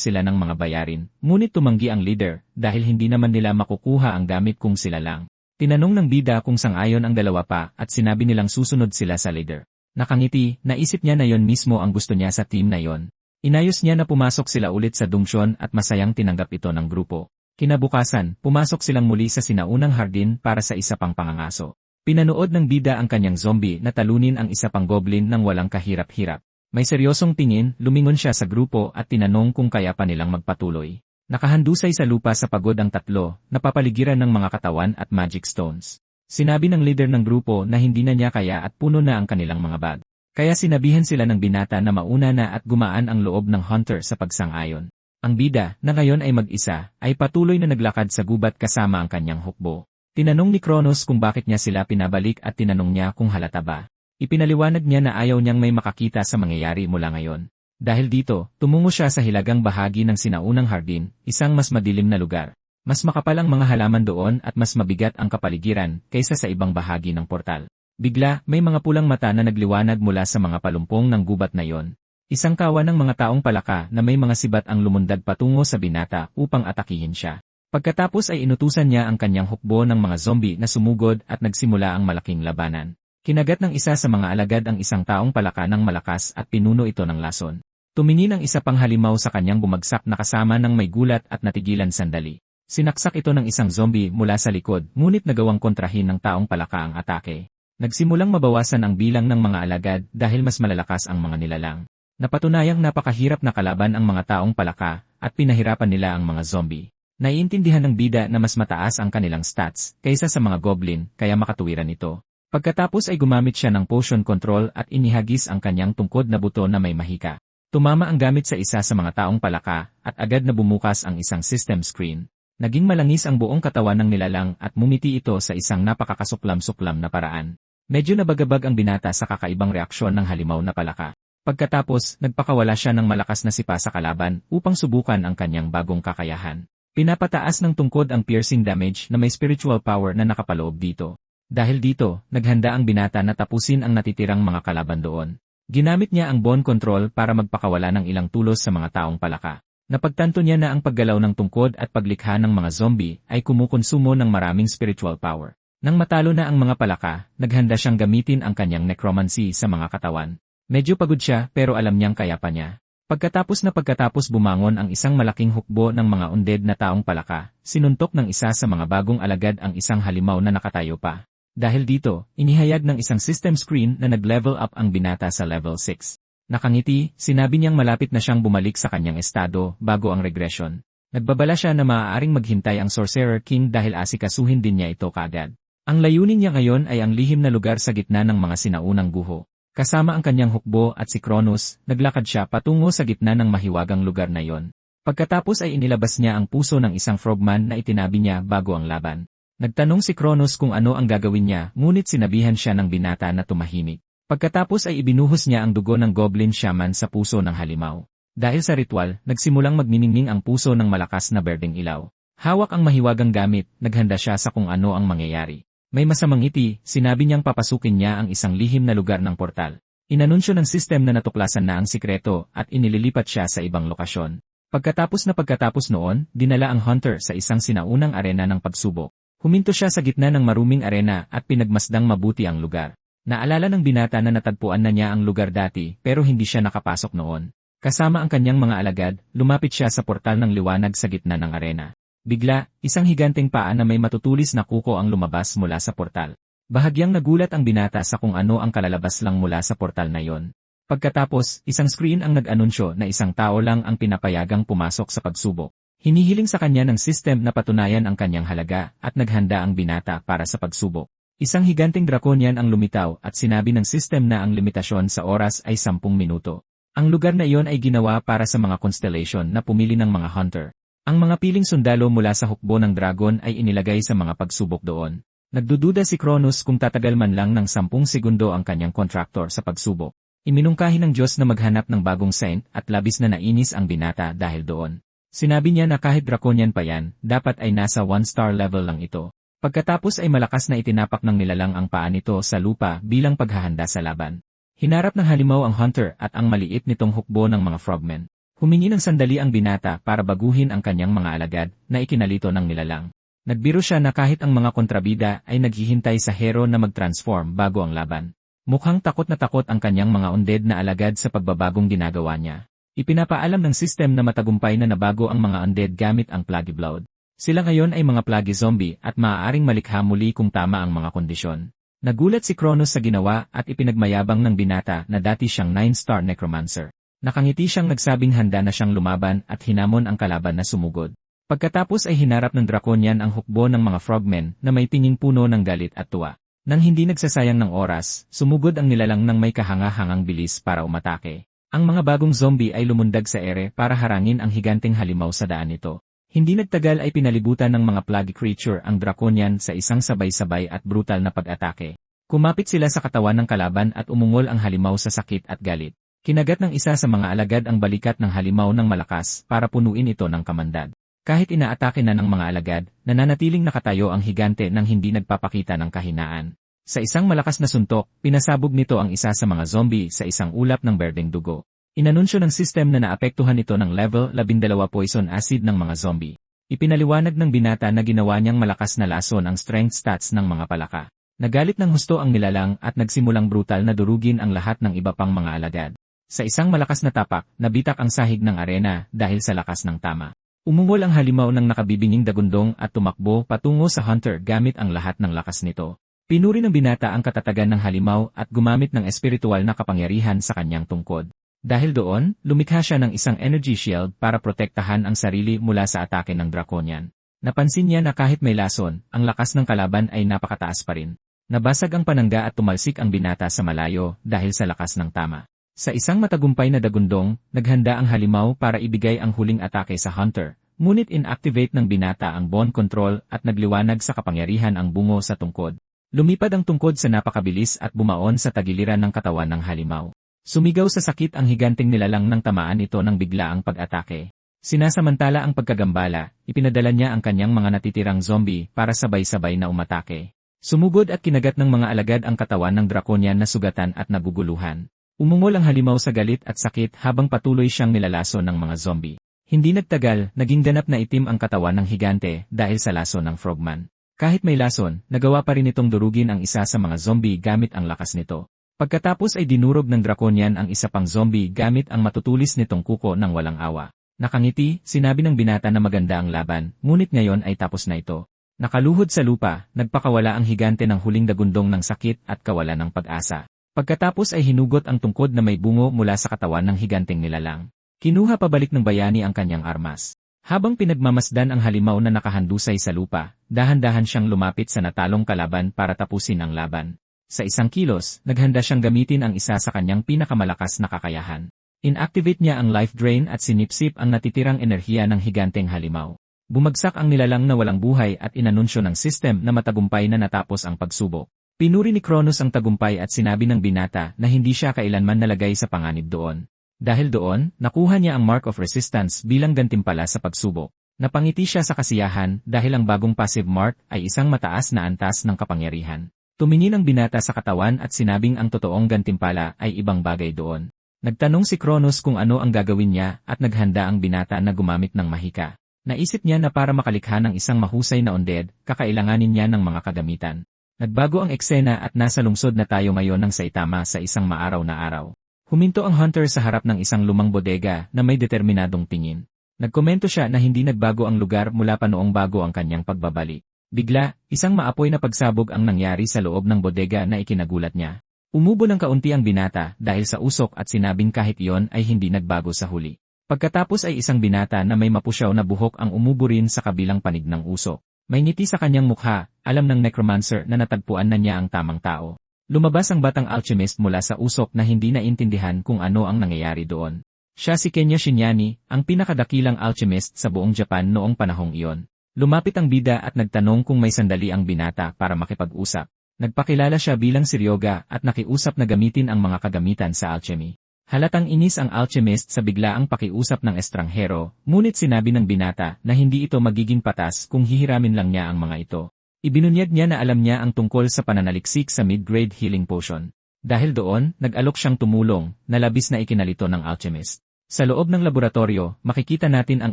sila ng mga bayarin, ngunit tumanggi ang leader dahil hindi naman nila makukuha ang gamit kung sila lang. Tinanong ng bida kung sang-ayon ang dalawa pa at sinabi nilang susunod sila sa leader. Nakangiti, naisip niya na yon mismo ang gusto niya sa team na yon. Inayos niya na pumasok sila ulit sa dungeon at masayang tinanggap ito ng grupo. Kinabukasan, pumasok silang muli sa sinaunang hardin para sa isa pang pangangaso. Pinanood ng bida ang kanyang zombie na talunin ang isa pang goblin ng walang kahirap-hirap. May seryosong tingin, lumingon siya sa grupo at tinanong kung kaya pa nilang magpatuloy. Nakahandusay sa lupa sa pagod ang tatlo, napapaligiran ng mga katawan at magic stones. Sinabi ng leader ng grupo na hindi na niya kaya at puno na ang kanilang mga bag. Kaya sinabihan sila ng binata na mauna na at gumaan ang loob ng hunter sa pagsang-ayon. Ang bida, na ngayon ay mag-isa, ay patuloy na naglakad sa gubat kasama ang kanyang hukbo. Tinanong ni Kronos kung bakit niya sila pinabalik at tinanong niya kung halata ba. Ipinaliwanag niya na ayaw niyang may makakita sa mangyayari mula ngayon. Dahil dito, tumungo siya sa hilagang bahagi ng sinaunang hardin, isang mas madilim na lugar. Mas makapal ang mga halaman doon at mas mabigat ang kapaligiran kaysa sa ibang bahagi ng portal. Bigla, may mga pulang mata na nagliwanag mula sa mga palumpong ng gubat na yon. Isang kawan ng mga taong palaka na may mga sibat ang lumundag patungo sa binata upang atakihin siya. Pagkatapos ay inutusan niya ang kanyang hukbo ng mga zombie na sumugod at nagsimula ang malaking labanan. Kinagat ng isa sa mga alagad ang isang taong palaka ng malakas at pinuno ito ng lason. Tumingin ang isa pang halimaw sa kanyang bumagsak na kasama ng may gulat at natigilan sandali. Sinaksak ito ng isang zombie mula sa likod, ngunit nagawang kontrahin ng taong palaka ang atake. Nagsimulang mabawasan ang bilang ng mga alagad dahil mas malalakas ang mga nilalang. Napatunayang napakahirap na kalaban ang mga taong palaka at pinahirapan nila ang mga zombie. Naiintindihan ng bida na mas mataas ang kanilang stats kaysa sa mga goblin kaya makatuwiran ito. Pagkatapos ay gumamit siya ng potion control at inihagis ang kanyang tungkod na buto na may mahika. Tumama ang gamit sa isa sa mga taong palaka at agad na bumukas ang isang system screen. Naging malangis ang buong katawan ng nilalang at mumiti ito sa isang napakakasuklam-suklam na paraan. Medyo nabagabag ang binata sa kakaibang reaksyon ng halimaw na palaka. Pagkatapos, nagpakawala siya ng malakas na sipa sa kalaban upang subukan ang kanyang bagong kakayahan. Pinapataas ng tungkod ang piercing damage na may spiritual power na nakapaloob dito. Dahil dito, naghanda ang binata na tapusin ang natitirang mga kalaban doon. Ginamit niya ang bone control para magpakawala ng ilang tulos sa mga taong palaka. Napagtanto niya na ang paggalaw ng tungkod at paglikha ng mga zombie ay kumukonsumo ng maraming spiritual power. Nang matalo na ang mga palaka, naghanda siyang gamitin ang kanyang necromancy sa mga katawan. Medyo pagod siya pero alam niyang kaya pa niya. Pagkatapos bumangon ang isang malaking hukbo ng mga undead na taong palaka, sinuntok ng isa sa mga bagong alagad ang isang halimaw na nakatayo pa. Dahil dito, inihayag ng isang system screen na nag-level up ang binata sa level 6. Nakangiti, sinabi niyang malapit na siyang bumalik sa kanyang estado bago ang regression. Nagbabala siya na maaaring maghintay ang Sorcerer King dahil asikasuhin din niya ito kaagad. Ang layunin niya ngayon ay ang lihim na lugar sa gitna ng mga sinaunang guho. Kasama ang kanyang hukbo at si Cronus, naglakad siya patungo sa gitna ng mahiwagang lugar na iyon. Pagkatapos ay inilabas niya ang puso ng isang frogman na itinabi niya bago ang laban. Nagtanong si Cronus kung ano ang gagawin niya, ngunit sinabihan siya ng binata na tumahimik. Pagkatapos ay ibinuhos niya ang dugo ng goblin shaman sa puso ng halimaw. Dahil sa ritual, nagsimulang magniningning ang puso ng malakas na berdeng ilaw. Hawak ang mahiwagang gamit, naghanda siya sa kung ano ang mangyayari. May masamang ngiti, sinabi niyang papasukin niya ang isang lihim na lugar ng portal. Inanunsyo ng sistem na natuklasan na ang sikreto at inililipat siya sa ibang lokasyon. Pagkatapos noon, dinala ang hunter sa isang sinaunang arena ng pagsubok. Huminto siya sa gitna ng maruming arena at pinagmasdang mabuti ang lugar. Naalala ng binata na natagpuan na niya ang lugar dati pero hindi siya nakapasok noon. Kasama ang kanyang mga alagad, lumapit siya sa portal ng liwanag sa gitna ng arena. Bigla, isang higanteng paa na may matutulis na kuko ang lumabas mula sa portal. Bahagyang nagulat ang binata sa kung ano ang kalalabas lang mula sa portal na yon. Pagkatapos, isang screen ang nag-anunsyo na isang tao lang ang pinapayagang pumasok sa pagsubok. Hinihiling sa kanya ng system na patunayan ang kanyang halaga at naghanda ang binata para sa pagsubok. Isang higanteng draconian ang lumitaw at sinabi ng system na ang limitasyon sa oras ay 10 minuto. Ang lugar na iyon ay ginawa para sa mga constellation na pumili ng mga hunter. Ang mga piling sundalo mula sa hukbo ng dragon ay inilagay sa mga pagsubok doon. Nagdududa si Cronus kung tatagal man lang ng 10 segundo ang kanyang contractor sa pagsubok. Iminungkahi ng Diyos na maghanap ng bagong saint at labis na nainis ang binata dahil doon. Sinabi niya na kahit draconian pa yan, dapat ay nasa 1-star level lang ito. Pagkatapos ay malakas na itinapak ng nilalang ang paa nito sa lupa bilang paghahanda sa laban. Hinarap ng halimaw ang hunter at ang maliit nitong hukbo ng mga frogmen. Humingi ng sandali ang binata para baguhin ang kanyang mga alagad na ikinalito ng nilalang. Nagbiro siya na kahit ang mga kontrabida ay naghihintay sa hero na mag-transform bago ang laban. Mukhang takot na takot ang kanyang mga undead na alagad sa pagbabagong ginagawa niya. Ipinapaalam ng system na matagumpay na nabago ang mga undead gamit ang Plague Blood. Sila ngayon ay mga Plague Zombie at maaaring malikha muli kung tama ang mga kondisyon. Nagulat si Cronus sa ginawa at ipinagmayabang ng binata na dati siyang 9-star necromancer. Nakangiti siyang nagsabing handa na siyang lumaban at hinamon ang kalaban na sumugod. Pagkatapos ay hinarap ng draconian ang hukbo ng mga frogmen na may tinging puno ng galit at tuwa. Nang hindi nagsasayang ng oras, sumugod ang nilalang ng may kahanga-hangang bilis para umatake. Ang mga bagong zombie ay lumundag sa ere para harangin ang higanteng halimaw sa daan nito. Hindi nagtagal ay pinalibutan ng mga plague creature ang draconian sa isang sabay-sabay at brutal na pag-atake. Kumapit sila sa katawan ng kalaban at umungol ang halimaw sa sakit at galit. Kinagat ng isa sa mga alagad ang balikat ng halimaw ng malakas para punuin ito ng kamandag. Kahit inaatake na ng mga alagad, nananatiling nakatayo ang higante nang hindi nagpapakita ng kahinaan. Sa isang malakas na suntok, pinasabog nito ang isa sa mga zombie sa isang ulap ng berdeng dugo. Inanunsyo ng system na naapektuhan ito ng level 12 poison acid ng mga zombie. Ipinaliwanag ng binata na ginawa niyang malakas na lason ang strength stats ng mga palaka. Nagalit ng husto ang nilalang at nagsimulang brutal na durugin ang lahat ng iba pang mga alagad. Sa isang malakas na tapak, nabitak ang sahig ng arena dahil sa lakas ng tama. Umungol ang halimaw ng nakabibinging dagundong at tumakbo patungo sa hunter gamit ang lahat ng lakas nito. Pinuri ng binata ang katatagan ng halimaw at gumamit ng espiritual na kapangyarihan sa kanyang tungkod. Dahil doon, lumikha siya ng isang energy shield para protektahan ang sarili mula sa atake ng draconian. Napansin niya na kahit may lason, ang lakas ng kalaban ay napakataas pa rin. Nabasag ang panangga at tumalsik ang binata sa malayo dahil sa lakas ng tama. Sa isang matagumpay na dagundong, naghanda ang halimaw para ibigay ang huling atake sa hunter, ngunit inactivate ng binata ang bone control at nagliwanag sa kapangyarihan ang bungo sa tungkod. Lumipad ang tungkod sa napakabilis at bumaon sa tagiliran ng katawan ng halimaw. Sumigaw sa sakit ang higanting nilalang ng tamaan ito ng biglaang pag-atake. Sinasamantala ang pagkagambala, ipinadala niya ang kanyang mga natitirang zombie para sabay-sabay na umatake. Sumugod at kinagat ng mga alagad ang katawan ng draconian na sugatan at naguguluhan. Umungol ang halimaw sa galit at sakit habang patuloy siyang nilalason ng mga zombie. Hindi nagtagal, naging ganap na itim ang katawan ng higante dahil sa lason ng frogman. Kahit may lason, nagawa pa rin itong durugin ang isa sa mga zombie gamit ang lakas nito. Pagkatapos ay dinurog ng draconian ang isa pang zombie gamit ang matutulis nitong kuko ng walang awa. Nakangiti, sinabi ng binata na maganda ang laban, ngunit ngayon ay tapos na ito. Nakaluhod sa lupa, nagpakawala ang higante ng huling dagundong ng sakit at kawalan ng pag-asa. Pagkatapos ay hinugot ang tungkod na may bungo mula sa katawan ng higanteng nilalang. Kinuha pabalik ng bayani ang kanyang armas. Habang pinagmamasdan ang halimaw na nakahandusay sa lupa, dahan-dahan siyang lumapit sa natalong kalaban para tapusin ang laban. Sa isang kilos, naghanda siyang gamitin ang isa sa kanyang pinakamalakas na kakayahan. Inactivate niya ang life drain at sinipsip ang natitirang enerhiya ng higanteng halimaw. Bumagsak ang nilalang na walang buhay at inanunsyo ng system na matagumpay na natapos ang pagsubok. Pinuri ni Kronos ang tagumpay at sinabi ng binata na hindi siya kailanman nalagay sa panganib doon. Dahil doon, nakuha niya ang Mark of Resistance bilang gantimpala sa pagsubok. Napangiti siya sa kasiyahan dahil ang bagong passive mark ay isang mataas na antas ng kapangyarihan. Tumingin ang binata sa katawan at sinabing ang totoong gantimpala ay ibang bagay doon. Nagtanong si Kronos kung ano ang gagawin niya at naghanda ang binata na gumamit ng mahika. Naisip niya na para makalikha ng isang mahusay na undead, kakailanganin niya ng mga kagamitan. Nagbago ang eksena at nasa lungsod na tayo ngayon ng Saitama sa isang maaraw na araw. Huminto ang hunter sa harap ng isang lumang bodega na may determinadong tingin. Nagkomento siya na hindi nagbago ang lugar mula pa noong bago ang kanyang pagbabalik. Bigla, isang maapoy na pagsabog ang nangyari sa loob ng bodega na ikinagulat niya. Umubo ng kaunti ang binata dahil sa usok at sinabing kahit iyon ay hindi nagbago sa huli. Pagkatapos ay isang binata na may mapusyaw na buhok ang umubo rin sa kabilang panig ng usok. May ngiti sa kanyang mukha, alam ng necromancer na natagpuan na niya ang tamang tao. Lumabas ang batang alchemist mula sa usok na hindi naintindihan kung ano ang nangyayari doon. Siya si Kenya Shinyani, ang pinakadakilang alchemist sa buong Japan noong panahong iyon. Lumapit ang bida at nagtanong kung may sandali ang binata para makipag-usap. Nagpakilala siya bilang si Ryoga at nakiusap na gamitin ang mga kagamitan sa alchemy. Halatang inis ang alchemist sa biglaang pakiusap ng estranghero, ngunit sinabi ng binata na hindi ito magiging patas kung hihiramin lang niya ang mga ito. Ibinunyag niya na alam niya ang tungkol sa pananaliksik sa mid-grade healing potion. Dahil doon, nag-alok siyang tumulong, na labis na ikinalito ng alchemist. Sa loob ng laboratorio, makikita natin ang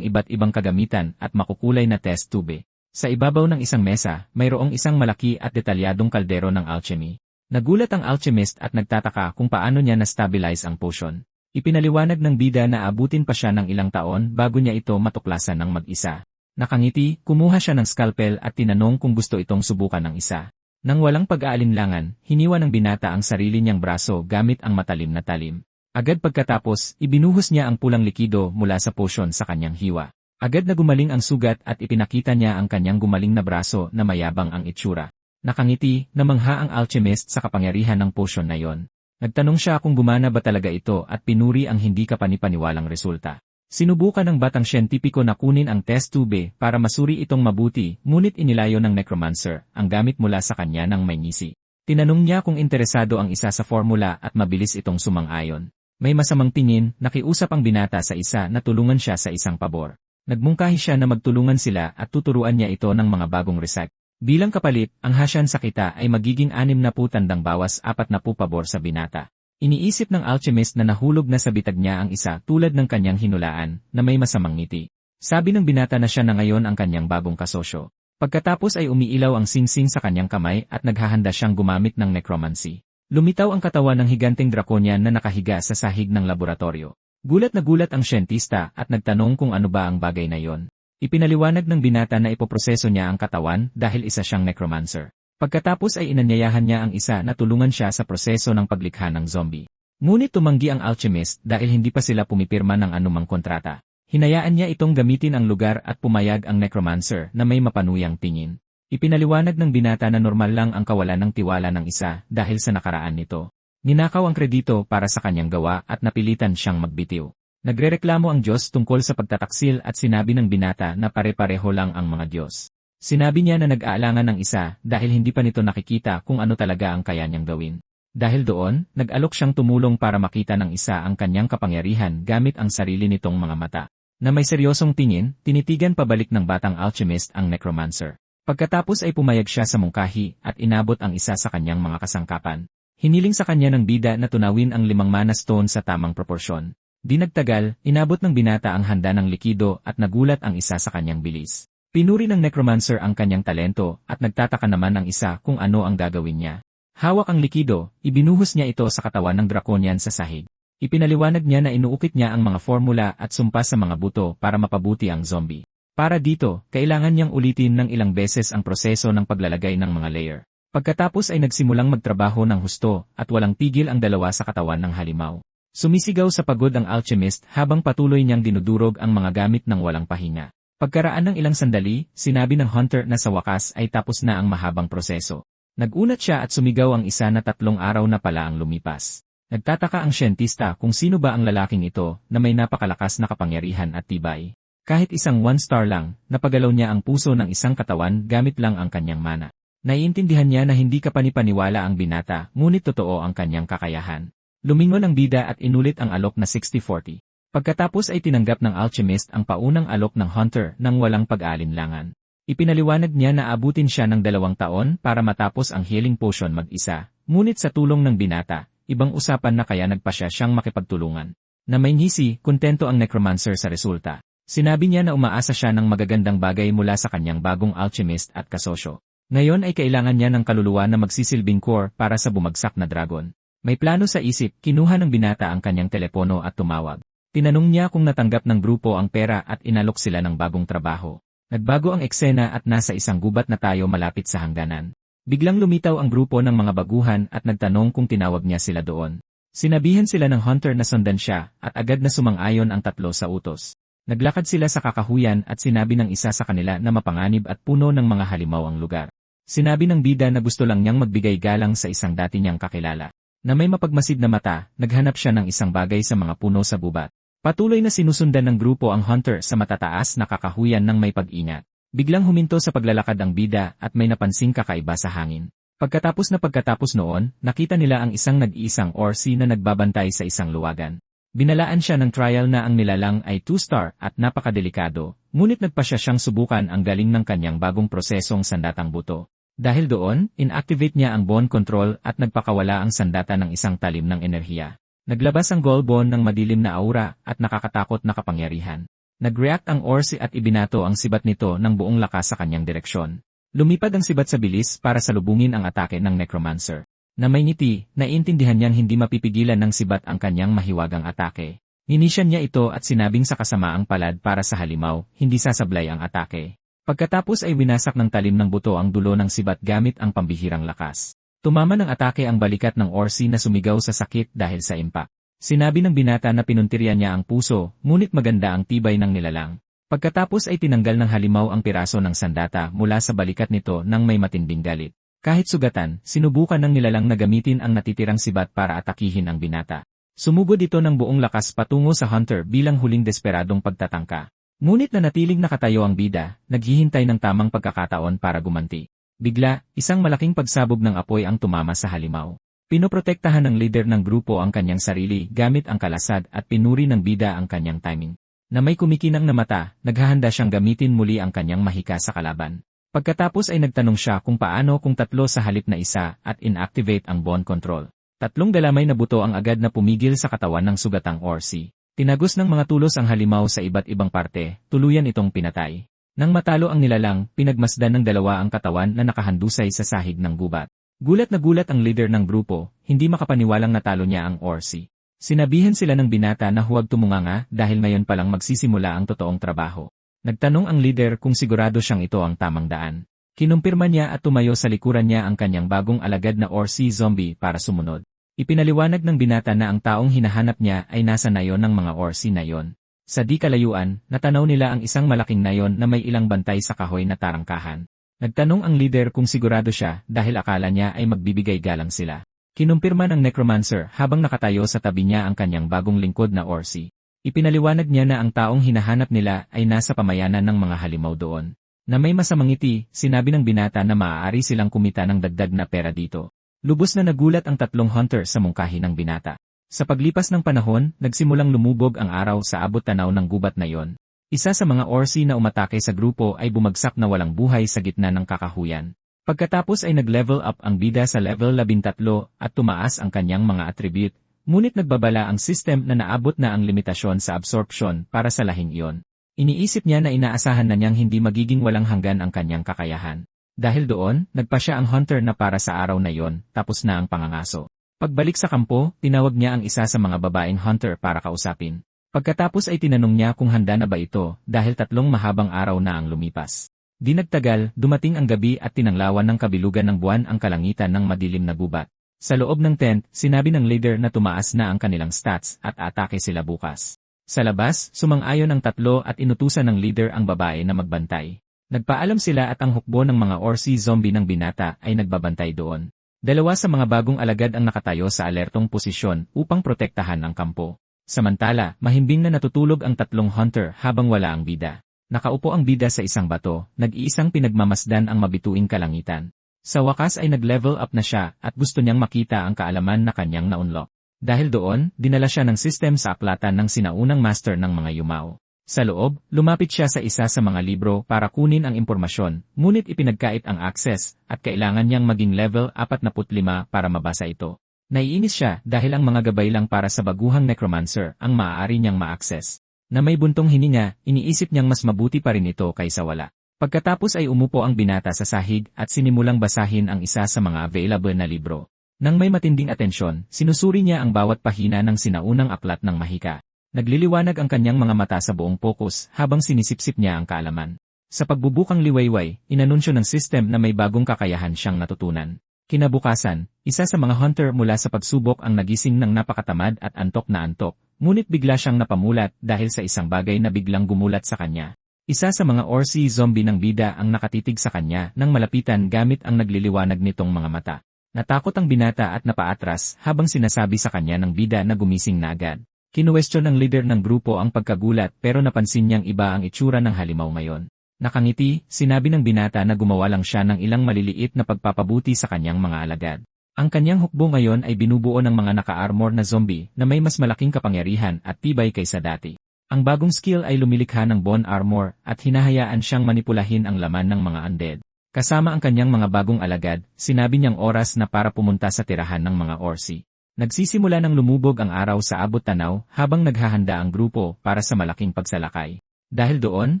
iba't ibang kagamitan at makukulay na test tube. Sa ibabaw ng isang mesa, mayroong isang malaki at detalyadong kaldero ng alchemy. Nagulat ang alchemist at nagtataka kung paano niya na-stabilize ang potion. Ipinaliwanag ng bida na abutin pa siya ng ilang taon bago niya ito matuklasan ng mag-isa. Nakangiti, kumuha siya ng scalpel at tinanong kung gusto itong subukan ng isa. Nang walang pag-aalinlangan, hiniwa ng binata ang sarili niyang braso gamit ang matalim na talim. Agad pagkatapos, ibinuhos niya ang pulang likido mula sa potion sa kanyang hiwa. Agad na gumaling ang sugat at ipinakita niya ang kanyang gumaling na braso na mayabang ang itsura. Nakangiti, namangha ang alchemist sa kapangyarihan ng potion na yon. Nagtanong siya kung gumana ba talaga ito at pinuri ang hindi kapanipaniwalang resulta. Sinubukan ng batang siyentipiko na kunin ang test tube para masuri itong mabuti, ngunit inilayo ng necromancer ang gamit mula sa kanya ng may ngisi. Tinanong niya kung interesado ang isa sa formula at mabilis itong sumang-ayon. May masamang tingin, nakiusap ang binata sa isa na tulungan siya sa isang pabor. Nagmungkahi siya na magtulungan sila at tuturuan niya ito ng mga bagong recipe. Bilang kapalit, ang hasyan sa kita ay magiging 60 tandang bawas 40 pabor sa binata. Iniisip ng alchemist na nahulog na sa bitag niya ang isa tulad ng kanyang hinulaan na may masamang ngiti. Sabi ng binata na siya na ngayon ang kanyang bagong kasosyo. Pagkatapos ay umiilaw ang singsing sa kanyang kamay at naghahanda siyang gumamit ng necromancy. Lumitaw ang katawan ng higanteng draconian na nakahiga sa sahig ng laboratorio. Gulat na gulat ang siyentista at nagtanong kung ano ba ang bagay na yon. Ipinaliwanag ng binata na ipoproseso niya ang katawan dahil isa siyang necromancer. Pagkatapos ay inanyayahan niya ang isa na tulungan siya sa proseso ng paglikha ng zombie. Ngunit tumanggi ang alchemist dahil hindi pa sila pumipirma ng anumang kontrata. Hinayaan niya itong gamitin ang lugar at pumayag ang necromancer na may mapanuyang tingin. Ipinaliwanag ng binata na normal lang ang kawalan ng tiwala ng isa dahil sa nakaraan nito. Ninakaw ang kredito para sa kanyang gawa at napilitan siyang magbitiw. Nagrereklamo ang Diyos tungkol sa pagtataksil at sinabi ng binata na pare-pareho lang ang mga Diyos. Sinabi niya na nag-aalangan ng isa dahil hindi pa nito nakikita kung ano talaga ang kaya niyang gawin. Dahil doon, nag-alok siyang tumulong para makita ng isa ang kanyang kapangyarihan gamit ang sarili nitong mga mata. Na may seryosong tingin, tinitigan pabalik ng batang alchemist ang necromancer. Pagkatapos ay pumayag siya sa mungkahi at inabot ang isa sa kanyang mga kasangkapan. Hiniling sa kanya ng bida na tunawin ang 5 mana stone sa tamang proporsyon. Di nagtagal, inabot ng binata ang handa ng likido at nagulat ang isa sa kanyang bilis. Pinuri ng necromancer ang kanyang talento at nagtataka naman ang isa kung ano ang gagawin niya. Hawak ang likido, ibinuhos niya ito sa katawan ng draconian sa sahig. Ipinaliwanag niya na inuukit niya ang mga formula at sumpa sa mga buto para mapabuti ang zombie. Para dito, kailangan niyang ulitin ng ilang beses ang proseso ng paglalagay ng mga layer. Pagkatapos ay nagsimulang magtrabaho ng husto at walang tigil ang dalawa sa katawan ng halimaw. Sumisigaw sa pagod ang alchemist habang patuloy niyang dinudurog ang mga gamit ng walang pahinga. Pagkaraan ng ilang sandali, sinabi ng hunter na sa wakas ay tapos na ang mahabang proseso. Nagunat siya at sumigaw ang isa na 3 araw na pala ang lumipas. Nagtataka ang siyentista kung sino ba ang lalaking ito na may napakalakas na kapangyarihan at tibay. Kahit isang 1-star lang, napagalaw niya ang puso ng isang katawan gamit lang ang kanyang mana. Naiintindihan niya na hindi kapanipaniwala ang binata, ngunit totoo ang kanyang kakayahan. Lumingon ang bida at inulit ang alok na 60-40. Pagkatapos ay tinanggap ng alchemist ang paunang alok ng hunter nang walang pag-aalinlangan. Ipinaliwanag niya na abutin siya ng 2 taon para matapos ang healing potion mag-isa, ngunit sa tulong ng binata, ibang usapan na kaya nagpasya siyang makipagtulungan. Na may ngisi, kontento ang necromancer sa resulta. Sinabi niya na umaasa siya ng magagandang bagay mula sa kanyang bagong alchemist at kasosyo. Ngayon ay kailangan niya ng kaluluwa na magsisilbing core para sa bumagsak na dragon. May plano sa isip, kinuha ng binata ang kanyang telepono at tumawag. Tinanong niya kung natanggap ng grupo ang pera at inalok sila ng bagong trabaho. Nagbago ang eksena at nasa isang gubat na tayo malapit sa hangganan. Biglang lumitaw ang grupo ng mga baguhan at nagtanong kung tinawag niya sila doon. Sinabihan sila ng hunter na sundan siya at agad na sumang-ayon ang 3 sa utos. Naglakad sila sa kakahuyan at sinabi ng isa sa kanila na mapanganib at puno ng mga halimaw ang lugar. Sinabi ng bida na gusto lang niyang magbigay galang sa isang dati niyang kakilala. Na may mapagmasid na mata, naghanap siya ng isang bagay sa mga puno sa gubat. Patuloy na sinusundan ng grupo ang hunter sa matataas na kakahuyan ng may pag-ingat. Biglang huminto sa paglalakad ang bida at may napansing kakaiba sa hangin. Pagkatapos noon, nakita nila ang isang nag-iisang orsi na nagbabantay sa isang luwagan. Binalaan siya ng trial na ang nilalang ay 2-star at napakadelikado, ngunit nagpasya siyang subukan ang galing ng kanyang bagong prosesong sandatang buto. Dahil doon, inactivate niya ang bone control at nagpakawala ang sandata ng isang talim ng enerhiya. Naglabas ang gold bone ng madilim na aura at nakakatakot na kapangyarihan. Nag-react ang orsi at ibinato ang sibat nito ng buong lakas sa kanyang direksyon. Lumipad ang sibat sa bilis para salubungin ang atake ng necromancer. Na may ngiti, naiintindihan niyang hindi mapipigilan ng sibat ang kanyang mahiwagang atake. Ninisyan niya ito at sinabing sa kasamaang palad para sa halimaw, hindi sasablay ang atake. Pagkatapos ay winasak ng talim ng buto ang dulo ng sibat gamit ang pambihirang lakas. Tumama ng atake ang balikat ng orsi na sumigaw sa sakit dahil sa impact. Sinabi ng binata na pinuntirya niya ang puso, ngunit maganda ang tibay ng nilalang. Pagkatapos ay tinanggal ng halimaw ang piraso ng sandata mula sa balikat nito nang may matinding galit. Kahit sugatan, sinubukan ng nilalang na gamitin ang natitirang sibat para atakihin ang binata. Sumugod ito ng buong lakas patungo sa hunter bilang huling desperadong pagtatangka. Ngunit nanatiling nakatayo ang bida, naghihintay ng tamang pagkakataon para gumanti. Bigla, isang malaking pagsabog ng apoy ang tumama sa halimaw. Pinoprotektahan ng leader ng grupo ang kanyang sarili gamit ang kalasad at pinuri ng bida ang kanyang timing. Na may kumikinang na mata, naghahanda siyang gamitin muli ang kanyang mahika sa kalaban. Pagkatapos ay nagtanong siya kung paano kung 3 sa halip na isa at inactivate ang bone control. 3 dalamay na buto ang agad na pumigil sa katawan ng sugatang orsi. Tinagos ng mga tulos ang halimaw sa iba't ibang parte, tuluyan itong pinatay. Nang matalo ang nilalang, pinagmasdan ng 2 ang katawan na nakahandusay sa sahig ng gubat. Gulat na gulat ang leader ng grupo, hindi makapaniwalang natalo niya ang orsi. Sinabihan sila ng binata na huwag tumunganga dahil ngayon palang magsisimula ang totoong trabaho. Nagtanong ang leader kung sigurado siyang ito ang tamang daan. Kinumpirma niya at tumayo sa likuran niya ang kanyang bagong alagad na orsi zombie para sumunod. Ipinaliwanag ng binata na ang taong hinahanap niya ay nasa nayon ng mga orsi nayon. Sa di kalayuan, natanaw nila ang isang malaking nayon na may ilang bantay sa kahoy na tarangkahan. Nagtanong ang leader kung sigurado siya dahil akala niya ay magbibigay galang sila. Kinumpirma ng necromancer habang nakatayo sa tabi niya ang kanyang bagong lingkod na orsi. Ipinaliwanag niya na ang taong hinahanap nila ay nasa pamayanan ng mga halimaw doon. Na may masamang ngiti, sinabi ng binata na maaari silang kumita ng dagdag na pera dito. Lubos na nagulat ang 3 hunter sa mungkahi ng binata. Sa paglipas ng panahon, nagsimulang lumubog ang araw sa abot-tanaw ng gubat na yon. Isa sa mga orsi na umatake sa grupo ay bumagsak na walang buhay sa gitna ng kakahuyan. Pagkatapos ay nag-level up ang bida sa level 13 at tumaas ang kanyang mga attribute, ngunit nagbabala ang system na naabot na ang limitasyon sa absorption para sa lahing iyon. Iniisip niya na inaasahan na niyang hindi magiging walang hanggan ang kanyang kakayahan. Dahil doon, nagpa siya ang hunter na para sa araw na yon, tapos na ang pangangaso. Pagbalik sa kampo, tinawag niya ang isa sa mga babaeng hunter para kausapin. Pagkatapos ay tinanong niya kung handa na ba ito dahil 3 mahabang araw na ang lumipas. Di nagtagal, dumating ang gabi at tinanglawan ng kabilugan ng buwan ang kalangitan ng madilim na gubat. Sa loob ng tent, sinabi ng leader na tumaas na ang kanilang stats at atake sila bukas. Sa labas, sumang-ayon ang tatlo at inutusan ng leader ang babae na magbantay. Nagpaalam sila at ang hukbo ng mga Orsi zombie ng binata ay nagbabantay doon. Dalawa sa mga bagong alagad ang nakatayo sa alertong posisyon upang protektahan ang kampo. Samantala, mahimbing na natutulog ang tatlong hunter habang wala ang bida. Nakaupo ang bida sa isang bato, nag-iisang pinagmamasdan ang mabituing kalangitan. Sa wakas ay nag-level up na siya at gusto niyang makita ang kaalaman na kanyang na-unlock. Dahil doon, dinala siya ng system sa aklatan ng sinaunang master ng mga Yumao. Sa loob, lumapit siya sa isa sa mga libro para kunin ang impormasyon, ngunit ipinagkait ang access at kailangan niyang maging level 45 para mabasa ito. Naiinis siya dahil ang mga gabay lang para sa baguhang necromancer ang maaari niyang ma-access. Na may buntong hininga, iniisip niyang mas mabuti pa rin ito kaysa wala. Pagkatapos ay umupo ang binata sa sahig at sinimulang basahin ang isa sa mga available na libro. Nang may matinding atensyon, sinusuri niya ang bawat pahina ng sinaunang aklat ng mahika. Nagliliwanag ang kanyang mga mata sa buong pokus habang sinisipsip niya ang kaalaman. Sa pagbubukang liwayway, inanunsyo ng system na may bagong kakayahan siyang natutunan. Kinabukasan, isa sa mga hunter mula sa pagsubok ang nagising ng napakatamad at antok na antok, ngunit bigla siyang napamulat dahil sa isang bagay na biglang gumulat sa kanya. Isa sa mga Orsi zombie ng bida ang nakatitig sa kanya nang malapitan gamit ang nagliliwanag nitong mga mata. Natakot ang binata at napaatras habang sinasabi sa kanya ng bida na gumising na agad. Kinuwestiyon ng leader ng grupo ang pagkagulat pero napansin niyang iba ang itsura ng halimaw ngayon. Nakangiti, sinabi ng binata na gumawa lang siya ng ilang maliliit na pagpapabuti sa kanyang mga alagad. Ang kanyang hukbo ngayon ay binubuo ng mga naka-armor na zombie na may mas malaking kapangyarihan at tibay kaysa dati. Ang bagong skill ay lumilikha ng bone armor at hinahayaan siyang manipulahin ang laman ng mga undead. Kasama ang kanyang mga bagong alagad, sinabi niyang oras na para pumunta sa tirahan ng mga Orsi. Nagsisimula ng lumubog ang araw sa abot tanaw habang naghahanda ang grupo para sa malaking pagsalakay. Dahil doon,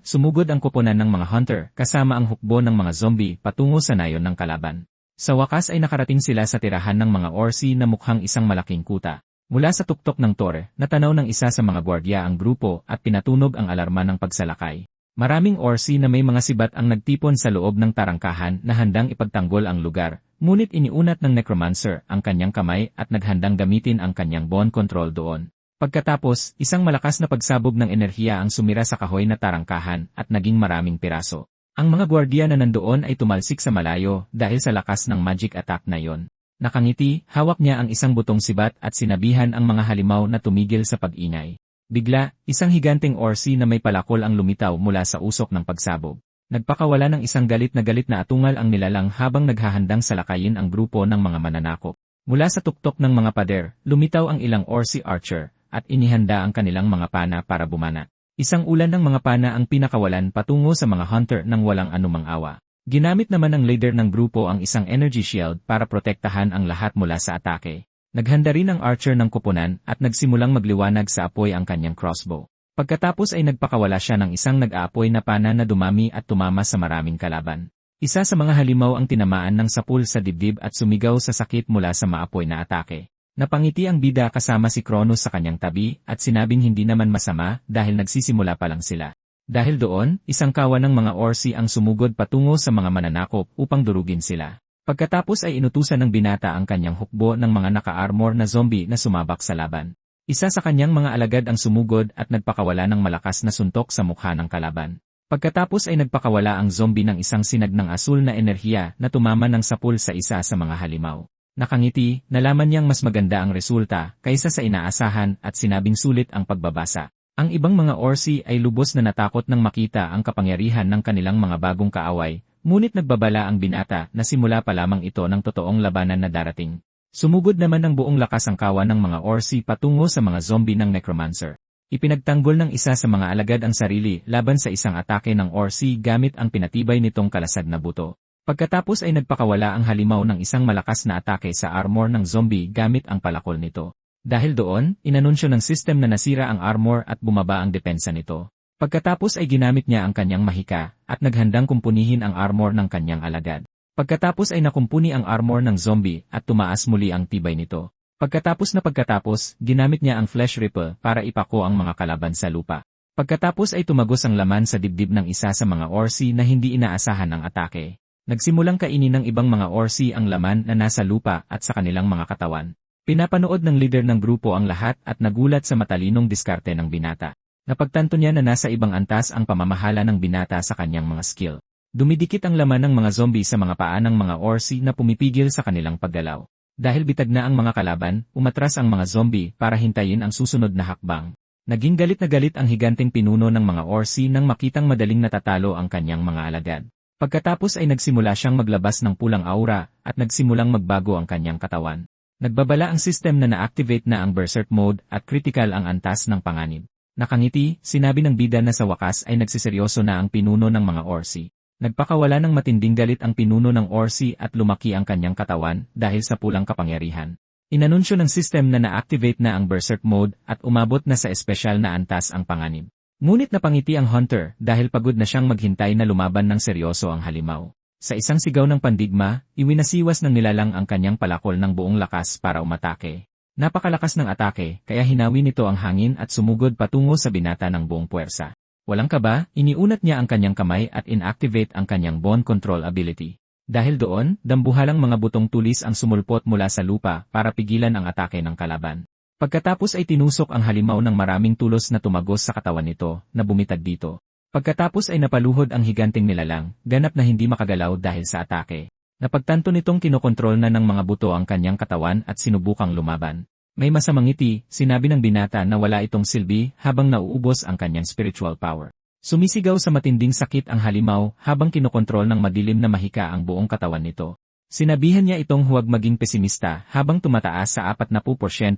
sumugod ang koponan ng mga hunter kasama ang hukbo ng mga zombie patungo sa nayon ng kalaban. Sa wakas ay nakarating sila sa tirahan ng mga Orsi na mukhang isang malaking kuta. Mula sa tuktok ng tore, natanaw ng isa sa mga gwardiya ang grupo at pinatunog ang alarma ng pagsalakay. Maraming Orsi na may mga sibat ang nagtipon sa loob ng tarangkahan na handang ipagtanggol ang lugar, ngunit iniunat ng necromancer ang kanyang kamay at naghandang gamitin ang kanyang bone control doon. Pagkatapos, isang malakas na pagsabog ng enerhiya ang sumira sa kahoy na tarangkahan at naging maraming piraso. Ang mga gwardiya na nandoon ay tumalsik sa malayo dahil sa lakas ng magic attack na yon. Nakangiti, hawak niya ang isang butong sibat at sinabihan ang mga halimaw na tumigil sa pag-ingay. Bigla, isang higanteng Orsi na may palakol ang lumitaw mula sa usok ng pagsabog. Nagpakawala ng isang galit na atungal ang nilalang habang naghahandang salakayin ang grupo ng mga mananakop. Mula sa tuktok ng mga pader, lumitaw ang ilang Orsi archer, at inihanda ang kanilang mga pana para bumana. Isang ulan ng mga pana ang pinakawalan patungo sa mga hunter nang walang anumang awa. Ginamit naman ng leader ng grupo ang isang energy shield para protektahan ang lahat mula sa atake. Naghanda rin ang archer ng koponan at nagsimulang magliwanag sa apoy ang kanyang crossbow. Pagkatapos ay nagpakawala siya ng isang nag-aapoy na pana na dumami at tumama sa maraming kalaban. Isa sa mga halimaw ang tinamaan ng sapul sa dibdib at sumigaw sa sakit mula sa maapoy na atake. Napangiti ang bida kasama si Kronos sa kanyang tabi at sinabing hindi naman masama dahil nagsisimula pa lang sila. Dahil doon, isang kawan ng mga Orsi ang sumugod patungo sa mga mananakop upang durugin sila. Pagkatapos ay inutusan ng binata ang kanyang hukbo ng mga naka-armor na zombie na sumabak sa laban. Isa sa kanyang mga alagad ang sumugod at nagpakawala ng malakas na suntok sa mukha ng kalaban. Pagkatapos ay nagpakawala ang zombie ng isang sinag ng asul na enerhiya na tumama ng sapul sa isa sa mga halimaw. Nakangiti, nalaman niyang mas maganda ang resulta kaysa sa inaasahan at sinabing sulit ang pagbabasa. Ang ibang mga Orsi ay lubos na natakot nang makita ang kapangyarihan ng kanilang mga bagong kaaway. Ngunit nagbabala ang binata na simula pa lamang ito ng totoong labanan na darating. Sumugod naman ng buong lakas ang kawan ng mga Orsi patungo sa mga zombie ng necromancer. Ipinagtanggol ng isa sa mga alagad ang sarili laban sa isang atake ng Orsi gamit ang pinatibay nitong kalasag na buto. Pagkatapos ay nagpakawala ang halimaw ng isang malakas na atake sa armor ng zombie gamit ang palakol nito. Dahil doon, inanunsyo ng system na nasira ang armor at bumaba ang depensa nito. Pagkatapos ay ginamit niya ang kanyang mahika at naghandang kumpunihin ang armor ng kanyang alagad. Pagkatapos ay nakumpuni ang armor ng zombie at tumaas muli ang tibay nito. Pagkatapos, ginamit niya ang flesh ripple para ipako ang mga kalaban sa lupa. Pagkatapos ay tumagos ang laman sa dibdib ng isa sa mga Orsi na hindi inaasahan ng atake. Nagsimulang kainin ng ibang mga Orsi ang laman na nasa lupa at sa kanilang mga katawan. Pinapanood ng leader ng grupo ang lahat at nagulat sa matalinong diskarte ng binata. Napagtanto niya na nasa ibang antas ang pamamahala ng binata sa kanyang mga skill. Dumidikit ang laman ng mga zombie sa mga paa ng mga orsi na pumipigil sa kanilang paggalaw. Dahil bitag na ang mga kalaban, umatras ang mga zombie para hintayin ang susunod na hakbang. Naging galit na galit ang higanteng pinuno ng mga orsi nang makitang madaling natatalo ang kanyang mga alagad. Pagkatapos ay nagsimula siyang maglabas ng pulang aura at nagsimulang magbago ang kanyang katawan. Nagbabala ang system na na-activate na ang Berserk mode at critical ang antas ng panganib. Nakangiti, sinabi ng bida na sa wakas ay nagsiseryoso na ang pinuno ng mga orsi. Nagpakawala ng matinding galit ang pinuno ng orsi at lumaki ang kanyang katawan dahil sa pulang kapangyarihan. Inanunsyo ng system na na-activate na ang Berserk mode at umabot na sa espesyal na antas ang panganib. Ngunit napangiti ang hunter dahil pagod na siyang maghintay na lumaban ng seryoso ang halimaw. Sa isang sigaw ng pandigma, iwinasiwas ng nilalang ang kanyang palakol ng buong lakas para umatake. Napakalakas ng atake, kaya hinawi nito ang hangin at sumugod patungo sa binata ng buong puwersa. Walang kaba, iniunat niya ang kanyang kamay at inactivate ang kanyang bone control ability. Dahil doon, dambuhalang mga butong tulis ang sumulpot mula sa lupa para pigilan ang atake ng kalaban. Pagkatapos ay tinusok ang halimaw ng maraming tulos na tumagos sa katawan nito, na bumitag dito. Pagkatapos ay napaluhod ang higanting nilalang, ganap na hindi makagalaw dahil sa atake. Napagtanto nitong kinokontrol na ng mga buto ang kanyang katawan at sinubukang lumaban. May masamang ngiti, sinabi ng binata na wala itong silbi habang nauubos ang kanyang spiritual power. Sumisigaw sa matinding sakit ang halimaw habang kinokontrol ng madilim na mahika ang buong katawan nito. Sinabihan niya itong huwag maging pesimista habang tumataas sa 40%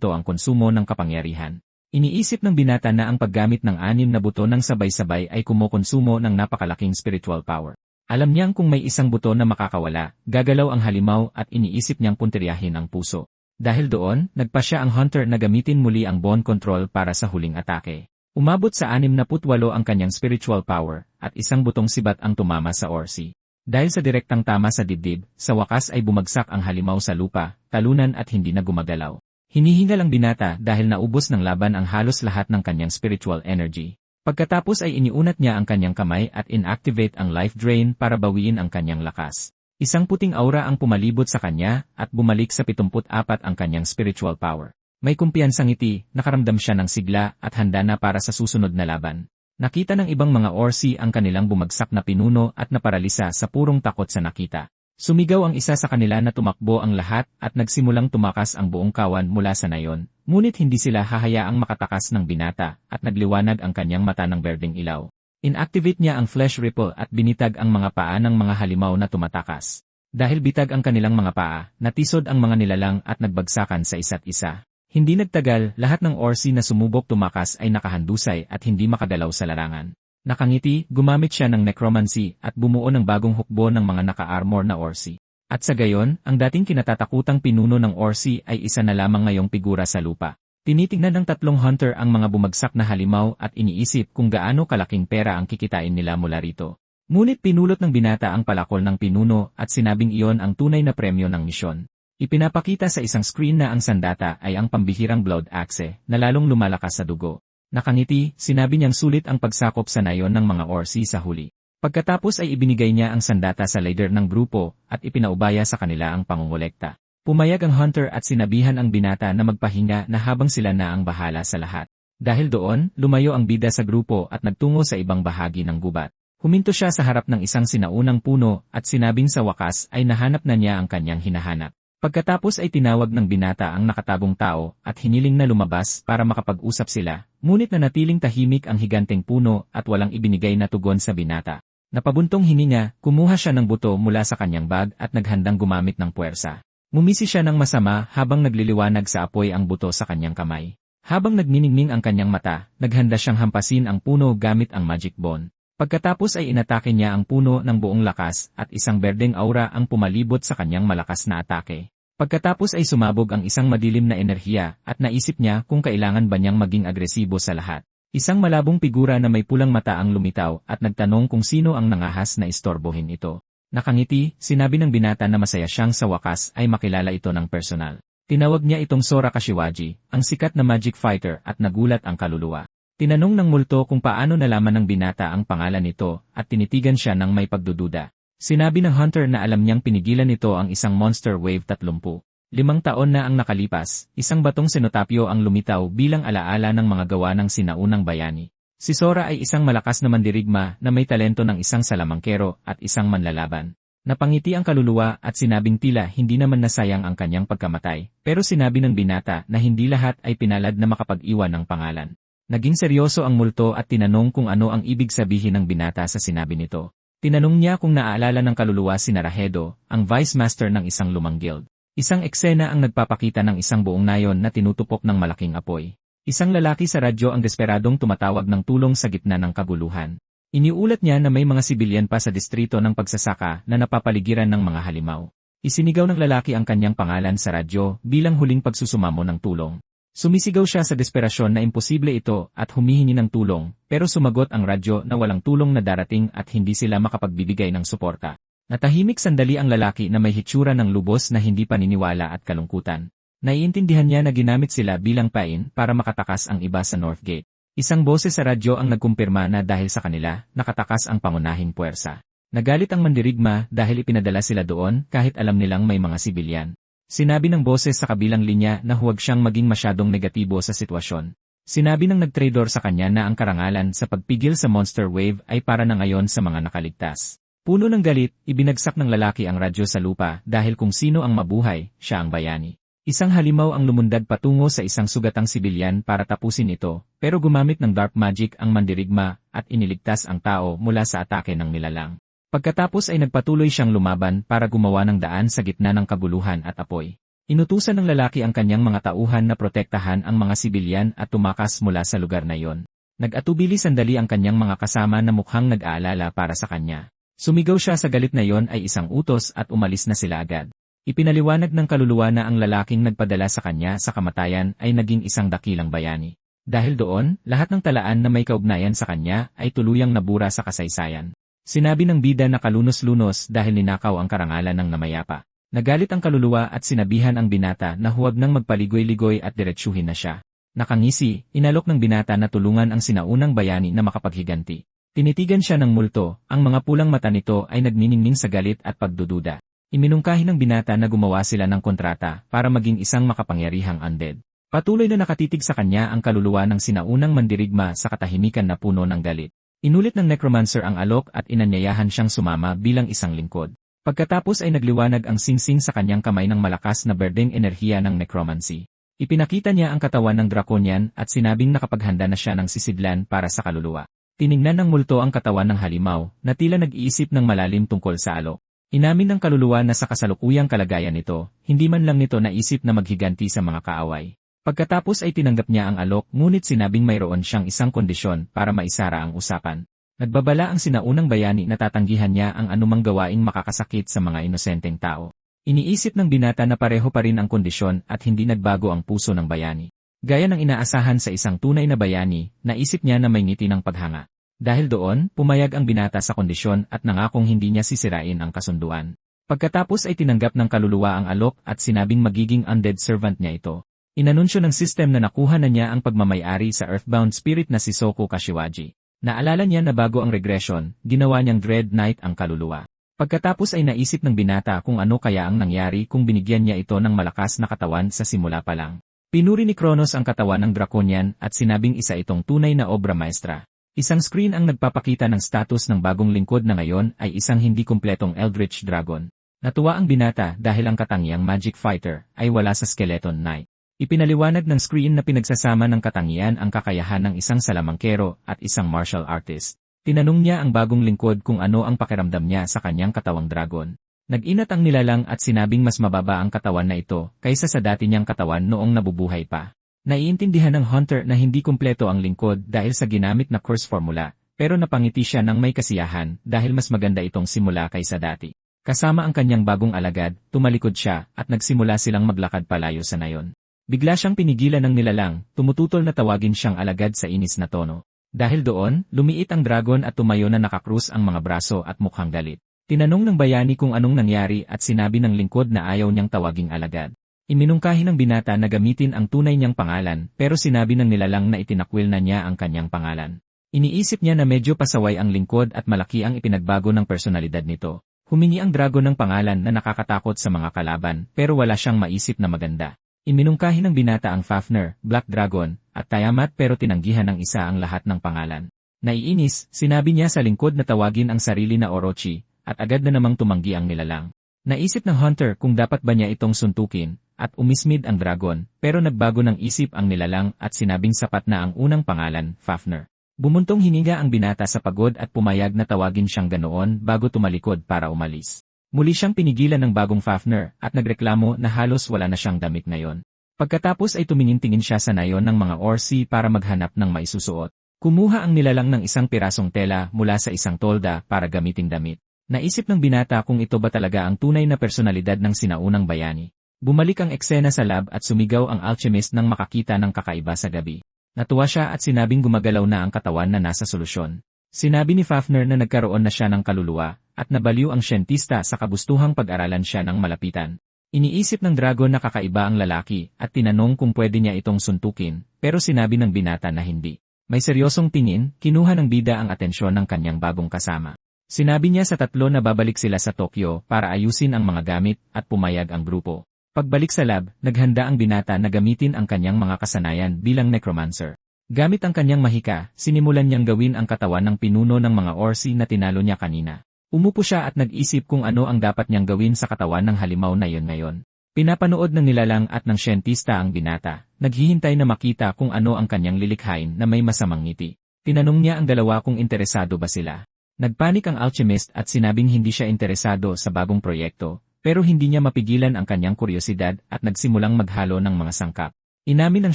ang konsumo ng kapangyarihan. Iniisip ng binata na ang paggamit ng 6 na buto ng sabay-sabay ay kumokonsumo ng napakalaking spiritual power. Alam niyang kung may isang buto na makakawala, gagalaw ang halimaw at iniisip niyang puntiryahin ang puso. Dahil doon, nagpasya ang hunter na gamitin muli ang bone control para sa huling atake. Umabot sa 68 ang kanyang spiritual power at isang butong sibat ang tumama sa orsi. Dahil sa direktang tama sa dibdib, sa wakas ay bumagsak ang halimaw sa lupa, talunan at hindi na gumagalaw. Hinihingal ang binata dahil naubos ng laban ang halos lahat ng kanyang spiritual energy. Pagkatapos ay iniunat niya ang kanyang kamay at inactivate ang life drain para bawiin ang kanyang lakas. Isang puting aura ang pumalibot sa kanya at bumalik sa 74 ang kanyang spiritual power. May kumpiyansang ngiti, nakaramdam siya ng sigla at handa na para sa susunod na laban. Nakita ng ibang mga orsi ang kanilang bumagsak na pinuno at naparalisa sa purong takot sa nakita. Sumigaw ang isa sa kanila na tumakbo ang lahat at nagsimulang tumakas ang buong kawan mula sa nayon, ngunit hindi sila hahayaang makatakas ng binata at nagliwanag ang kanyang mata ng berdeng ilaw. Inactivate niya ang flesh ripple at binitag ang mga paa ng mga halimaw na tumatakas. Dahil bitag ang kanilang mga paa, natisod ang mga nilalang at nagbagsakan sa isa't isa. Hindi nagtagal, lahat ng orsi na sumubok tumakas ay nakahandusay at hindi makadalaw sa larangan. Nakangiti, gumamit siya ng necromancy at bumuo ng bagong hukbo ng mga naka-armor na orsi. At sa gayon, ang dating kinatatakutang pinuno ng orsi ay isa na lamang ngayong figura sa lupa. Tinitignan ng tatlong hunter ang mga bumagsak na halimaw at iniisip kung gaano kalaking pera ang kikitain nila mula rito. Ngunit pinulot ng binata ang palakol ng pinuno at sinabing iyon ang tunay na premyo ng misyon. Ipinapakita sa isang screen na ang sandata ay ang pambihirang blood axe na lalong lumalakas sa dugo. Nakangiti, sinabi niyang sulit ang pagsakop sa nayon ng mga orsi sa huli. Pagkatapos ay ibinigay niya ang sandata sa leader ng grupo at ipinaubaya sa kanila ang pangungolekta. Pumayag ang hunter at sinabihan ang binata na magpahinga na habang sila na ang bahala sa lahat. Dahil doon, lumayo ang bida sa grupo at nagtungo sa ibang bahagi ng gubat. Huminto siya sa harap ng isang sinaunang puno at sinabing sa wakas ay nahanap na niya ang kanyang hinahanap. Pagkatapos ay tinawag ng binata ang nakatagong tao at hiniling na lumabas para makapag-usap sila, ngunit nanatiling tahimik ang higanteng puno at walang ibinigay na tugon sa binata. Napabuntong hininga, kumuha siya ng buto mula sa kanyang bag at naghandang gumamit ng puwersa. Ngumisi siya ng masama habang nagliliwanag sa apoy ang buto sa kanyang kamay. Habang nagniningning ang kanyang mata, naghanda siyang hampasin ang puno gamit ang magic bone. Pagkatapos ay inatake niya ang puno ng buong lakas at isang berdeng aura ang pumalibot sa kanyang malakas na atake. Pagkatapos ay sumabog ang isang madilim na enerhiya at naisip niya kung kailangan ba niyang maging agresibo sa lahat. Isang malabong figura na may pulang mata ang lumitaw at nagtanong kung sino ang nangahas na istorbohin ito. Nakangiti, sinabi ng binata na masaya siyang sa wakas ay makilala ito ng personal. Tinawag niya itong Sora Kashiwaji, ang sikat na magic fighter at nagulat ang kaluluwa. Tinanong ng multo kung paano nalaman ng binata ang pangalan nito at tinitigan siya ng may pagdududa. Sinabi ng hunter na alam niyang pinigilan nito ang isang monster wave 30. 5 taon na ang nakalipas, isang batong senotapyo ang lumitaw bilang alaala ng mga gawa ng sinaunang bayani. Si Sora ay isang malakas na mandirigma na may talento ng isang salamangkero at isang manlalaban. Napangiti ang kaluluwa at sinabing tila hindi naman nasayang ang kanyang pagkamatay, pero sinabi ng binata na hindi lahat ay pinalad na makapag-iwan ng pangalan. Naging seryoso ang multo at tinanong kung ano ang ibig sabihin ng binata sa sinabi nito. Tinanong niya kung naaalala ng kaluluwa si Narahedo, ang vice master ng isang lumang guild. Isang eksena ang nagpapakita ng isang buong nayon na tinutupok ng malaking apoy. Isang lalaki sa radyo ang desperadong tumatawag ng tulong sa gitna ng kaguluhan. Iniulat niya na may mga sibilyan pa sa distrito ng pagsasaka na napapaligiran ng mga halimaw. Isinigaw ng lalaki ang kanyang pangalan sa radyo bilang huling pagsusumamo ng tulong. Sumisigaw siya sa desperasyon na imposible ito at humihingi ng tulong, pero sumagot ang radyo na walang tulong na darating at hindi sila makapagbibigay ng suporta. Natahimik sandali ang lalaki na may hitsura ng lubos na hindi paniniwala at kalungkutan. Naiintindihan niya na ginamit sila bilang pain para makatakas ang iba sa Northgate. Isang boses sa radyo ang nagkumpirma na dahil sa kanila, nakatakas ang pangunahing puwersa. Nagalit ang mandirigma dahil ipinadala sila doon kahit alam nilang may mga sibilyan. Sinabi ng boses sa kabilang linya na huwag siyang maging masyadong negatibo sa sitwasyon. Sinabi ng nagtrador sa kanya na ang karangalan sa pagpigil sa monster wave ay para na ngayon sa mga nakaligtas. Puno ng galit, ibinagsak ng lalaki ang radyo sa lupa dahil kung sino ang mabuhay, siya ang bayani. Isang halimaw ang lumundag patungo sa isang sugatang sibilyan para tapusin ito, pero gumamit ng dark magic ang mandirigma at iniligtas ang tao mula sa atake ng nilalang. Pagkatapos ay nagpatuloy siyang lumaban para gumawa ng daan sa gitna ng kaguluhan at apoy. Inutusan ng lalaki ang kanyang mga tauhan na protektahan ang mga sibilyan at tumakas mula sa lugar na iyon. Nag-atubili sandali ang kanyang mga kasama na mukhang nag-aalala para sa kanya. Sumigaw siya sa galit na iyon ay isang utos at umalis na sila agad. Ipinaliwanag ng kaluluwa na ang lalaking nagpadala sa kanya sa kamatayan ay naging isang dakilang bayani. Dahil doon, lahat ng talaan na may kaugnayan sa kanya ay tuluyang nabura sa kasaysayan. Sinabi ng bida na kalunos-lunos dahil ninakaw ang karangalan ng namayapa. Nagalit ang kaluluwa at sinabihan ang binata na huwag nang magpaligoy-ligoy at diretsuhin na siya. Nakangisi, inalok ng binata na tulungan ang sinaunang bayani na makapaghiganti. Tinitigan siya ng multo, ang mga pulang mata nito ay nagniningning sa galit at pagdududa. Iminungkahi ng binata na gumawa sila ng kontrata para maging isang makapangyarihang undead. Patuloy na nakatitig sa kanya ang kaluluwa ng sinaunang mandirigma sa katahimikan na puno ng galit. Inulit ng necromancer ang alok at inanyayahan siyang sumama bilang isang lingkod. Pagkatapos ay nagliwanag ang singsing sa kanyang kamay ng malakas na berdeng enerhiya ng necromancy. Ipinakita niya ang katawan ng draconian at sinabing nakapaghanda na siya ng sisidlan para sa kaluluwa. Tiningnan ng multo ang katawan ng halimaw na tila nag-iisip ng malalim tungkol sa alok. Inamin ng kaluluwa na sa kasalukuyang kalagayan nito, hindi man lang nito naisip na maghiganti sa mga kaaway. Pagkatapos ay tinanggap niya ang alok ngunit sinabing mayroon siyang isang kondisyon para maisara ang usapan. Nagbabala ang sinaunang bayani na tatanggihan niya ang anumang gawaing makakasakit sa mga inosenteng tao. Iniisip ng binata na pareho pa rin ang kondisyon at hindi nagbago ang puso ng bayani. Gaya ng inaasahan sa isang tunay na bayani, naisip niya na may ngiti ng paghanga. Dahil doon, pumayag ang binata sa kondisyon at nangakong hindi niya sisirain ang kasunduan. Pagkatapos ay tinanggap ng kaluluwa ang alok at sinabing magiging undead servant niya ito. Inanunsyo ng system na nakuha na niya ang pagmamayari sa earthbound spirit na si Soko Kashiwaji. Naalala niya na bago ang regression, ginawa niyang Dread Knight ang kaluluwa. Pagkatapos ay naisip ng binata kung ano kaya ang nangyari kung binigyan niya ito ng malakas na katawan sa simula pa lang. Pinuri ni Kronos ang katawan ng Draconian at sinabing isa itong tunay na obra maestra. Isang screen ang nagpapakita ng status ng bagong lingkod na ngayon ay isang hindi kumpletong Eldritch Dragon. Natuwa ang binata dahil ang katangiang Magic Fighter ay wala sa Skeleton Knight. Ipinaliwanag ng screen na pinagsasama ng katangian ang kakayahan ng isang salamangkero at isang martial artist. Tinanong niya ang bagong lingkod kung ano ang pakiramdam niya sa kanyang katawang dragon. Nag-inat ang nilalang at sinabing mas mababa ang katawan na ito kaysa sa dati niyang katawan noong nabubuhay pa. Naiintindihan ng hunter na hindi kumpleto ang lingkod dahil sa ginamit na curse formula, pero napangiti siya ng may kasiyahan dahil mas maganda itong simula kaysa dati. Kasama ang kanyang bagong alagad, tumalikod siya at nagsimula silang maglakad palayo sa nayon. Bigla siyang pinigilan ng nilalang, tumututol na tawagin siyang alagad sa inis na tono. Dahil doon, lumiit ang dragon at tumayo na nakakrus ang mga braso at mukhang galit. Tinanong ng bayani kung anong nangyari at sinabi ng lingkod na ayaw niyang tawaging alagad. Iminungkahi ng binata na gamitin ang tunay niyang pangalan pero sinabi ng nilalang na itinakwil na niya ang kanyang pangalan. Iniisip niya na medyo pasaway ang lingkod at malaki ang ipinagbago ng personalidad nito. Humingi ang dragon ng pangalan na nakakatakot sa mga kalaban pero wala siyang maisip na maganda. Iminungkahi ng binata ang Fafnir, Black Dragon, at Tiamat pero tinanggihan ng isa ang lahat ng pangalan. Naiinis, sinabi niya sa lingkod na tawagin ang sarili na Orochi, at agad na namang tumanggi ang nilalang. Naisip ng hunter kung dapat ba niya itong suntukin, at umismid ang dragon, pero nagbago ng isip ang nilalang at sinabing sapat na ang unang pangalan, Fafnir. Bumuntong hininga ang binata sa pagod at pumayag na tawagin siyang ganoon bago tumalikod para umalis. Muli siyang pinigilan ng bagong Fafnir at nagreklamo na halos wala na siyang damit ngayon. Pagkatapos ay tumingin-tingin siya sa nayon ng mga orsi para maghanap ng maisusuot. Kumuha ang nilalang ng isang pirasong tela mula sa isang tolda para gamiting damit. Naisip ng binata kung ito ba talaga ang tunay na personalidad ng sinaunang bayani. Bumalik ang eksena sa lab at sumigaw ang alchemist nang makakita ng kakaiba sa gabi. Natuwa siya at sinabing gumagalaw na ang katawan na nasa solusyon. Sinabi ni Fafnir na nagkaroon na siya ng kaluluwa, at nabaliw ang siyentista sa kagustuhang pag-aralan siya ng malapitan. Iniisip ng dragon na kakaiba ang lalaki at tinanong kung pwede niya itong suntukin, pero sinabi ng binata na hindi. May seryosong tingin, kinuha ng bida ang atensyon ng kanyang bagong kasama. Sinabi niya sa tatlo na babalik sila sa Tokyo para ayusin ang mga gamit at pumayag ang grupo. Pagbalik sa lab, naghanda ang binata na gamitin ang kanyang mga kasanayan bilang necromancer. Gamit ang kanyang mahika, sinimulan niyang gawin ang katawan ng pinuno ng mga orsi na tinalo niya kanina. Umupo siya at nag-isip kung ano ang dapat niyang gawin sa katawan ng halimaw na yon ngayon. Pinapanood ng nilalang at ng siyentista ang binata, naghihintay na makita kung ano ang kanyang lilikhain na may masamang ngiti. Tinanong niya ang dalawa kung interesado ba sila. Nagpanik ang alchemist at sinabing hindi siya interesado sa bagong proyekto, pero hindi niya mapigilan ang kanyang kuryosidad at nagsimulang maghalo ng mga sangkap. Inamin ng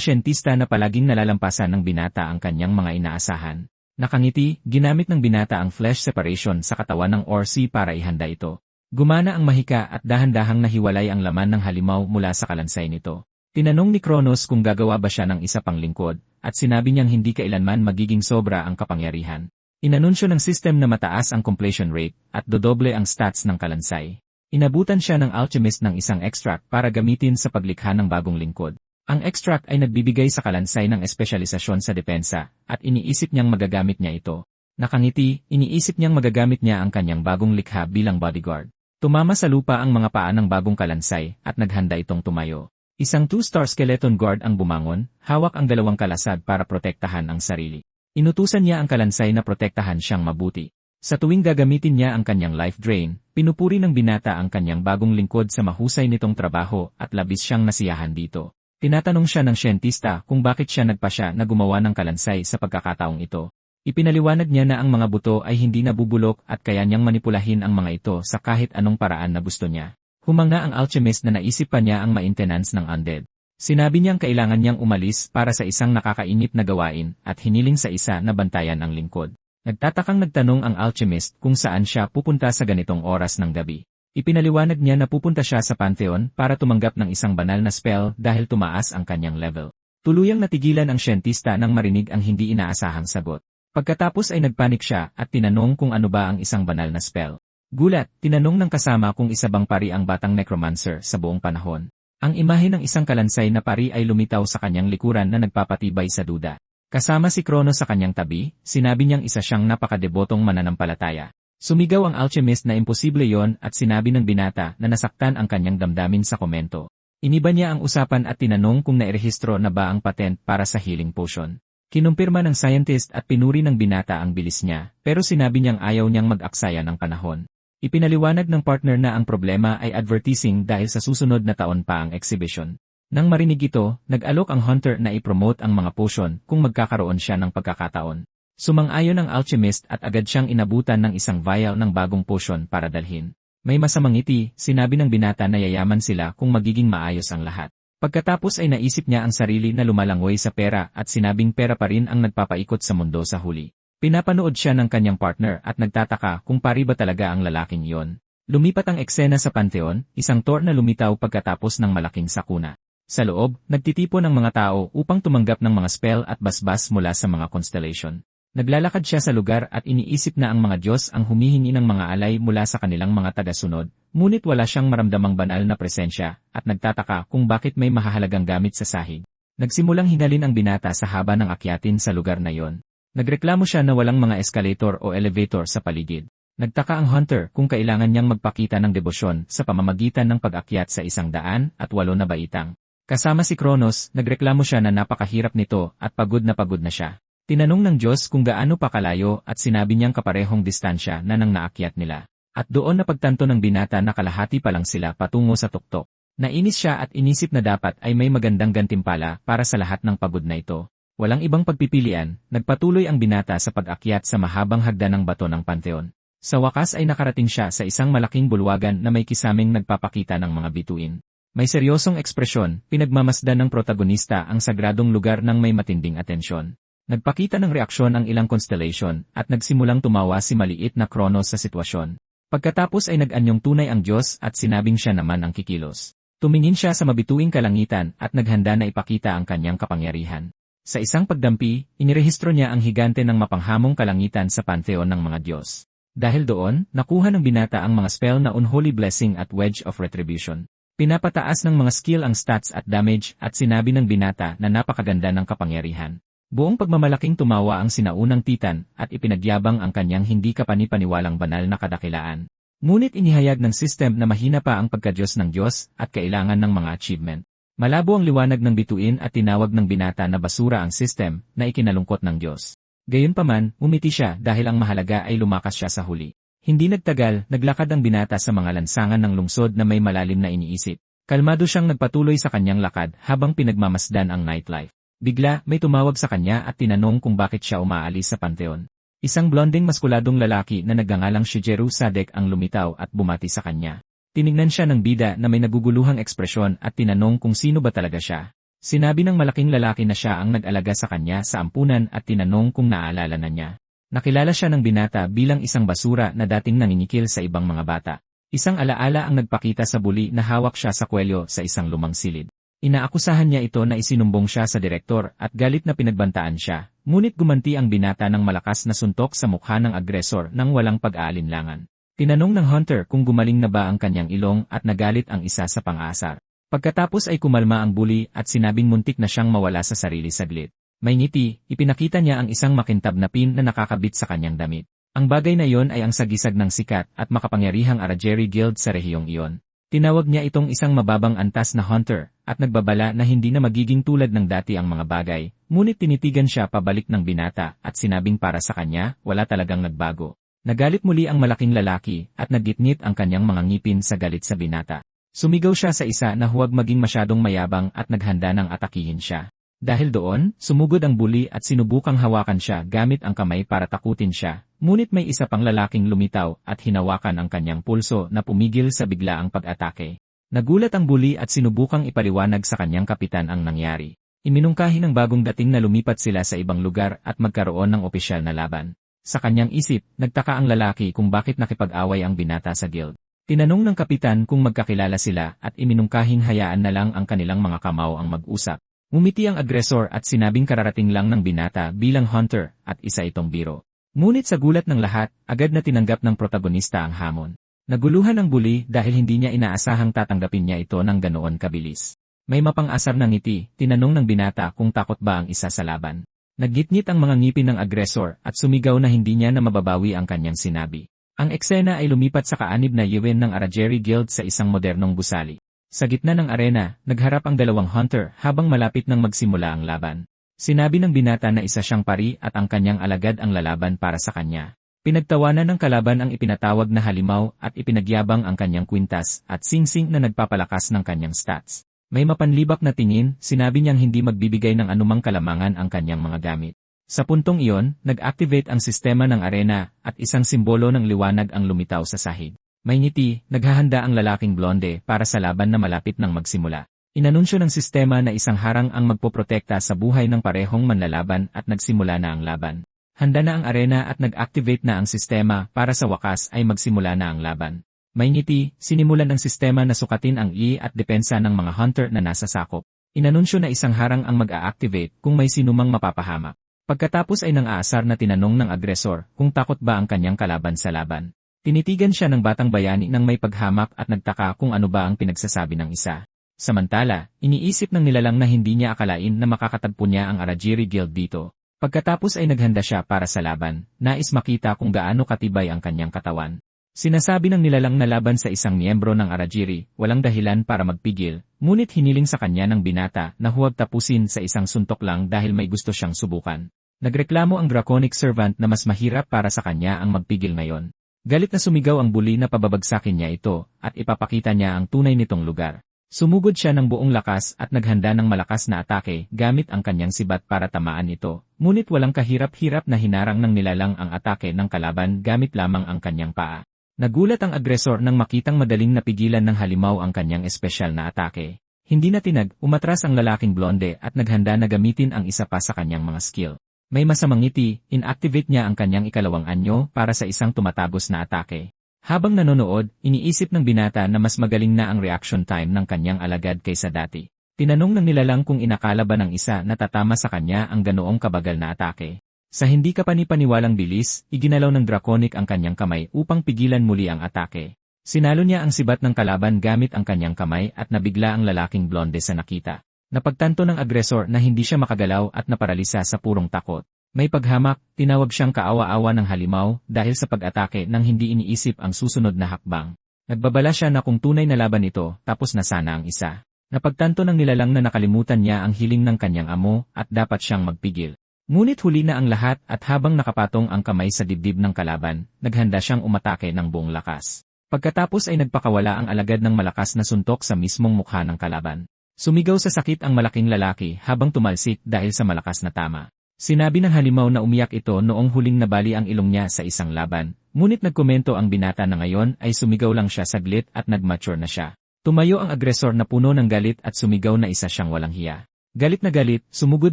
siyentista na palaging nalalampasan ng binata ang kanyang mga inaasahan. Nakangiti, ginamit ng binata ang flesh separation sa katawan ng orsi para ihanda ito. Gumana ang mahika at dahan-dahang nahiwalay ang laman ng halimaw mula sa kalansay nito. Tinanong ni Kronos kung gagawa ba siya ng isa pang lingkod, at sinabi niyang hindi kailanman magiging sobra ang kapangyarihan. Inanunsyo ng system na mataas ang completion rate at dodoble ang stats ng kalansay. Inabutan siya ng alchemist ng isang extract para gamitin sa paglikha ng bagong lingkod. Ang extract ay nagbibigay sa kalansay ng espesyalisasyon sa depensa, at iniisip niyang magagamit niya ito. Nakangiti, iniisip niyang magagamit niya ang kanyang bagong likha bilang bodyguard. Tumama sa lupa ang mga paa ng bagong kalansay, at naghanda itong tumayo. Isang 2-star skeleton guard ang bumangon, hawak ang dalawang kalasad para protektahan ang sarili. Inutusan niya ang kalansay na protektahan siyang mabuti. Sa tuwing gagamitin niya ang kanyang life drain, pinupuri ng binata ang kanyang bagong lingkod sa mahusay nitong trabaho at labis siyang nasiyahan dito. Tinatanong siya ng siyentista kung bakit siya nagpasya na gumawa ng kalansay sa pagkakataong ito. Ipinaliwanag niya na ang mga buto ay hindi nabubulok at kaya niyang manipulahin ang mga ito sa kahit anong paraan na gusto niya. Humanga ang alchemist na naisip pa niya ang maintenance ng undead. Sinabi niyang kailangan niyang umalis para sa isang nakakainip na gawain at hiniling sa isa na bantayan ang lingkod. Nagtatakang nagtanong ang alchemist kung saan siya pupunta sa ganitong oras ng gabi. Ipinaliwanag niya na pupunta siya sa Pantheon para tumanggap ng isang banal na spell dahil tumaas ang kanyang level. Tuluyang natigilan ang siyentista nang marinig ang hindi inaasahang sagot. Pagkatapos ay nagpanik siya at tinanong kung ano ba ang isang banal na spell. Gulat, tinanong ng kasama kung isa bang pari ang batang necromancer sa buong panahon. Ang imahe ng isang kalansay na pari ay lumitaw sa kanyang likuran na nagpapatibay sa duda. Kasama si Kronos sa kanyang tabi, sinabi niyang isa siyang napakadebotong mananampalataya. Sumigaw ang alchemist na imposible yon at sinabi ng binata na nasaktan ang kanyang damdamin sa komento. Iniba niya ang usapan at tinanong kung nairehistro na ba ang patent para sa healing potion. Kinumpirma ng scientist at pinuri ng binata ang bilis niya, pero sinabi niyang ayaw niyang mag-aksaya ng panahon. Ipinaliwanag ng partner na ang problema ay advertising dahil sa susunod na taon pa ang exhibition. Nang marinig ito, nag-alok ang hunter na i-promote ang mga potion kung magkakaroon siya ng pagkakataon. Sumang-ayon ang alchemist at agad siyang inabutan ng isang vial ng bagong potion para dalhin. May masamang ngiti, sinabi ng binata na yayaman sila kung magiging maayos ang lahat. Pagkatapos ay naisip niya ang sarili na lumalangoy sa pera at sinabing pera pa rin ang nagpapaikot sa mundo sa huli. Pinapanood siya ng kanyang partner at nagtataka kung pari ba talaga ang lalaking iyon. Lumipat ang eksena sa Pantheon, isang tour na lumitaw pagkatapos ng malaking sakuna. Sa loob, nagtitipon ang mga tao upang tumanggap ng mga spell at basbas mula sa mga constellation. Naglalakad siya sa lugar at iniisip na ang mga Diyos ang humihingi ng mga alay mula sa kanilang mga tagasunod, ngunit wala siyang maramdamang banal na presensya, at nagtataka kung bakit may mahahalagang gamit sa sahig. Nagsimulang hingalin ang binata sa haba ng akyatin sa lugar na yon. Nagreklamo siya na walang mga escalator o elevator sa paligid. Nagtaka ang hunter kung kailangan niyang magpakita ng debosyon sa pamamagitan ng pag-akyat sa 108 na baitang. Kasama si Kronos, nagreklamo siya na napakahirap nito at pagod na siya. Tinanong ng Diyos kung gaano pa kalayo at sinabi niyang kaparehong distansya na nang naakyat nila. At doon napagtanto ng binata na kalahati pa lang sila patungo sa tuktok. Nainis siya at inisip na dapat ay may magandang gantimpala para sa lahat ng pagod na ito. Walang ibang pagpipilian, nagpatuloy ang binata sa pag-akyat sa mahabang hagdan ng bato ng Pantheon. Sa wakas ay nakarating siya sa isang malaking bulwagan na may kisaming nagpapakita ng mga bituin. May seryosong ekspresyon, pinagmamasdan ng protagonista ang sagradong lugar ng may matinding atensyon. Nagpakita ng reaksyon ang ilang constellation at nagsimulang tumawa si maliit na Kronos sa sitwasyon. Pagkatapos ay nag-anyong tunay ang Diyos at sinabing siya naman ang kikilos. Tumingin siya sa mabituing kalangitan at naghanda na ipakita ang kanyang kapangyarihan. Sa isang pagdampi, inirehistro niya ang higante ng mapanghamong kalangitan sa pantheon ng mga Diyos. Dahil doon, nakuha ng binata ang mga spell na Unholy Blessing at Wedge of Retribution. Pinapataas ng mga skill ang stats at damage at sinabi ng binata na napakaganda ng kapangyarihan. Buong pagmamalaking tumawa ang sinaunang Titan at ipinagyabang ang kanyang hindi kapani-paniwalang banal na kadakilaan. Ngunit inihayag ng system na mahina pa ang pagkadyos ng Diyos at kailangan ng mga achievement. Malabo ang liwanag ng bituin at tinawag ng binata na basura ang system na ikinalungkot ng Diyos. Gayunpaman, umiti siya dahil ang mahalaga ay lumakas siya sa huli. Hindi nagtagal, naglakad ang binata sa mga lansangan ng lungsod na may malalim na iniisip. Kalmado siyang nagpatuloy sa kanyang lakad habang pinagmamasdan ang nightlife. Bigla, may tumawag sa kanya at tinanong kung bakit siya umaalis sa Pantheon. Isang blonding maskuladong lalaki na nagngangalang Shigeru Sadek ang lumitaw at bumati sa kanya. Tiningnan siya ng bida na may naguguluhang ekspresyon at tinanong kung sino ba talaga siya. Sinabi ng malaking lalaki na siya ang nag-alaga sa kanya sa ampunan at tinanong kung naaalala na niya. Nakilala siya ng binata bilang isang basura na dating nanginikil sa ibang mga bata. Isang alaala ang nagpakita sa buli na hawak siya sa kwelyo sa isang lumang silid. Inaakusahan niya ito na isinumbong siya sa direktor at galit na pinagbantaan siya, ngunit gumanti ang binata ng malakas na suntok sa mukha ng agresor nang walang pag-aalinlangan. Tinanong ng hunter kung gumaling na ba ang kanyang ilong at nagalit ang isa sa pang-aasar. Pagkatapos ay kumalma ang bully at sinabing muntik na siyang mawala sa sarili saglit. May ngiti, ipinakita niya ang isang makintab na pin na nakakabit sa kanyang damit. Ang bagay na iyon ay ang sagisag ng sikat at makapangyarihang Arageri Guild sa rehiyong iyon. Tinawag niya itong isang mababang antas na hunter, at nagbabala na hindi na magiging tulad ng dati ang mga bagay, ngunit tinitigan siya pabalik ng binata at sinabing para sa kanya, wala talagang nagbago. Nagalit muli ang malaking lalaki at naggitngit ang kanyang mga ngipin sa galit sa binata. Sumigaw siya sa isa na huwag maging masyadong mayabang at naghanda ng atakihin siya. Dahil doon, sumugod ang bully at sinubukang hawakan siya gamit ang kamay para takutin siya, ngunit may isa pang lalaking lumitaw at hinawakan ang kanyang pulso na pumigil sa biglaang pag-atake. Nagulat ang bully at sinubukang ipaliwanag sa kanyang kapitan ang nangyari. Iminungkahi ng bagong dating na lumipat sila sa ibang lugar at magkaroon ng opisyal na laban. Sa kanyang isip, nagtaka ang lalaki kung bakit nakipag-away ang binata sa guild. Tinanong ng kapitan kung magkakilala sila at iminungkahing hayaan na lang ang kanilang mga kamao ang mag-usap. Ngumiti ang agresor at sinabing kararating lang ng binata bilang hunter at isa itong biro. Ngunit sa gulat ng lahat, agad na tinanggap ng protagonista ang hamon. Naguluhan ang bully dahil hindi niya inaasahang tatanggapin niya ito ng ganoon kabilis. May mapang-asar na ngiti, tinanong ng binata kung takot ba ang isa sa laban. Naggitngit ang mga ngipin ng agresor at sumigaw na hindi niya na mababawi ang kanyang sinabi. Ang eksena ay lumipat sa kaanib na yuwen ng Arageri Guild sa isang modernong gusali. Sa gitna ng arena, nagharap ang dalawang hunter habang malapit nang magsimula ang laban. Sinabi ng binata na isa siyang pari at ang kanyang alagad ang lalaban para sa kanya. Pinagtawanan ng kalaban ang ipinatawag na halimaw at ipinagyabang ang kanyang kwintas at singsing na nagpapalakas ng kanyang stats. May mapanlibak na tingin, sinabi niyang hindi magbibigay ng anumang kalamangan ang kanyang mga gamit. Sa puntong iyon, nag-activate ang sistema ng arena at isang simbolo ng liwanag ang lumitaw sa sahig. May ngiti, naghahanda ang lalaking blonde para sa laban na malapit nang magsimula. Inanunsyo ng sistema na isang harang ang magpoprotekta sa buhay ng parehong manlalaban at nagsimula na ang laban. Handa na ang arena at nag-activate na ang sistema para sa wakas ay magsimula na ang laban. May ngiti, sinimulan ng sistema na sukatin ang I at depensa ng mga hunter na nasa sakop. Inanunsyo na isang harang ang mag-a-activate kung may sinumang mapapahamak. Pagkatapos ay nang-aasar na tinanong ng agresor kung takot ba ang kanyang kalaban sa laban. Tinitigan siya ng batang bayani nang may paghamak at nagtaka kung ano ba ang pinagsasabi ng isa. Samantala, iniisip ng nilalang na hindi niya akalain na makakatagpo niya ang Arageri Guild dito. Pagkatapos ay naghanda siya para sa laban, nais makita kung gaano katibay ang kanyang katawan. Sinasabi ng nilalang na laban sa isang miyembro ng Arajiri, walang dahilan para magpigil, ngunit hiniling sa kanya ng binata na huwag tapusin sa isang suntok lang dahil may gusto siyang subukan. Nagreklamo ang Draconic Servant na mas mahirap para sa kanya ang magpigil ngayon. Galit na sumigaw ang bully na pababagsakin niya ito at ipapakita niya ang tunay nitong lugar. Sumugod siya ng buong lakas at naghanda ng malakas na atake gamit ang kanyang sibat para tamaan ito, ngunit walang kahirap-hirap na hinarang ng nilalang ang atake ng kalaban gamit lamang ang kanyang paa. Nagulat ang agresor nang makitang madaling napigilan ng halimaw ang kanyang espesyal na atake. Hindi na tinag, umatras ang lalaking blonde at naghanda na gamitin ang isa pa sa kanyang mga skill. May masamang ngiti, inactivate niya ang kanyang ikalawang anyo para sa isang tumatagos na atake. Habang nanonood, iniisip ng binata na mas magaling na ang reaction time ng kanyang alagad kaysa dati. Tinanong ng nilalang kung inakala ba ng isa na tatama sa kanya ang ganoong kabagal na atake. Sa hindi kapani-paniwalang bilis, iginalaw ng Draconic ang kanyang kamay upang pigilan muli ang atake. Sinalo niya ang sibat ng kalaban gamit ang kanyang kamay at nabigla ang lalaking blonde sa nakita. Napagtanto ng agresor na hindi siya makagalaw at naparalisa sa purong takot. May paghamak, tinawag siyang kaawa-awa ng halimaw dahil sa pag-atake nang hindi iniisip ang susunod na hakbang. Nagbabala siya na kung tunay na laban ito, tapos na sana ang isa. Napagtanto ng nilalang na nakalimutan niya ang hiling ng kanyang amo at dapat siyang magpigil. Ngunit huli na ang lahat at habang nakapatong ang kamay sa dibdib ng kalaban, naghanda siyang umatake ng buong lakas. Pagkatapos ay nagpakawala ang alagad ng malakas na suntok sa mismong mukha ng kalaban. Sumigaw sa sakit ang malaking lalaki habang tumalsik dahil sa malakas na tama. Sinabi ng halimaw na umiyak ito noong huling nabali ang ilong niya sa isang laban, ngunit nagkomento ang binata na ngayon ay sumigaw lang siya saglit at nag-mature na siya. Tumayo ang agresor na puno ng galit at sumigaw na isa siyang walang hiya. Galit na galit, sumugod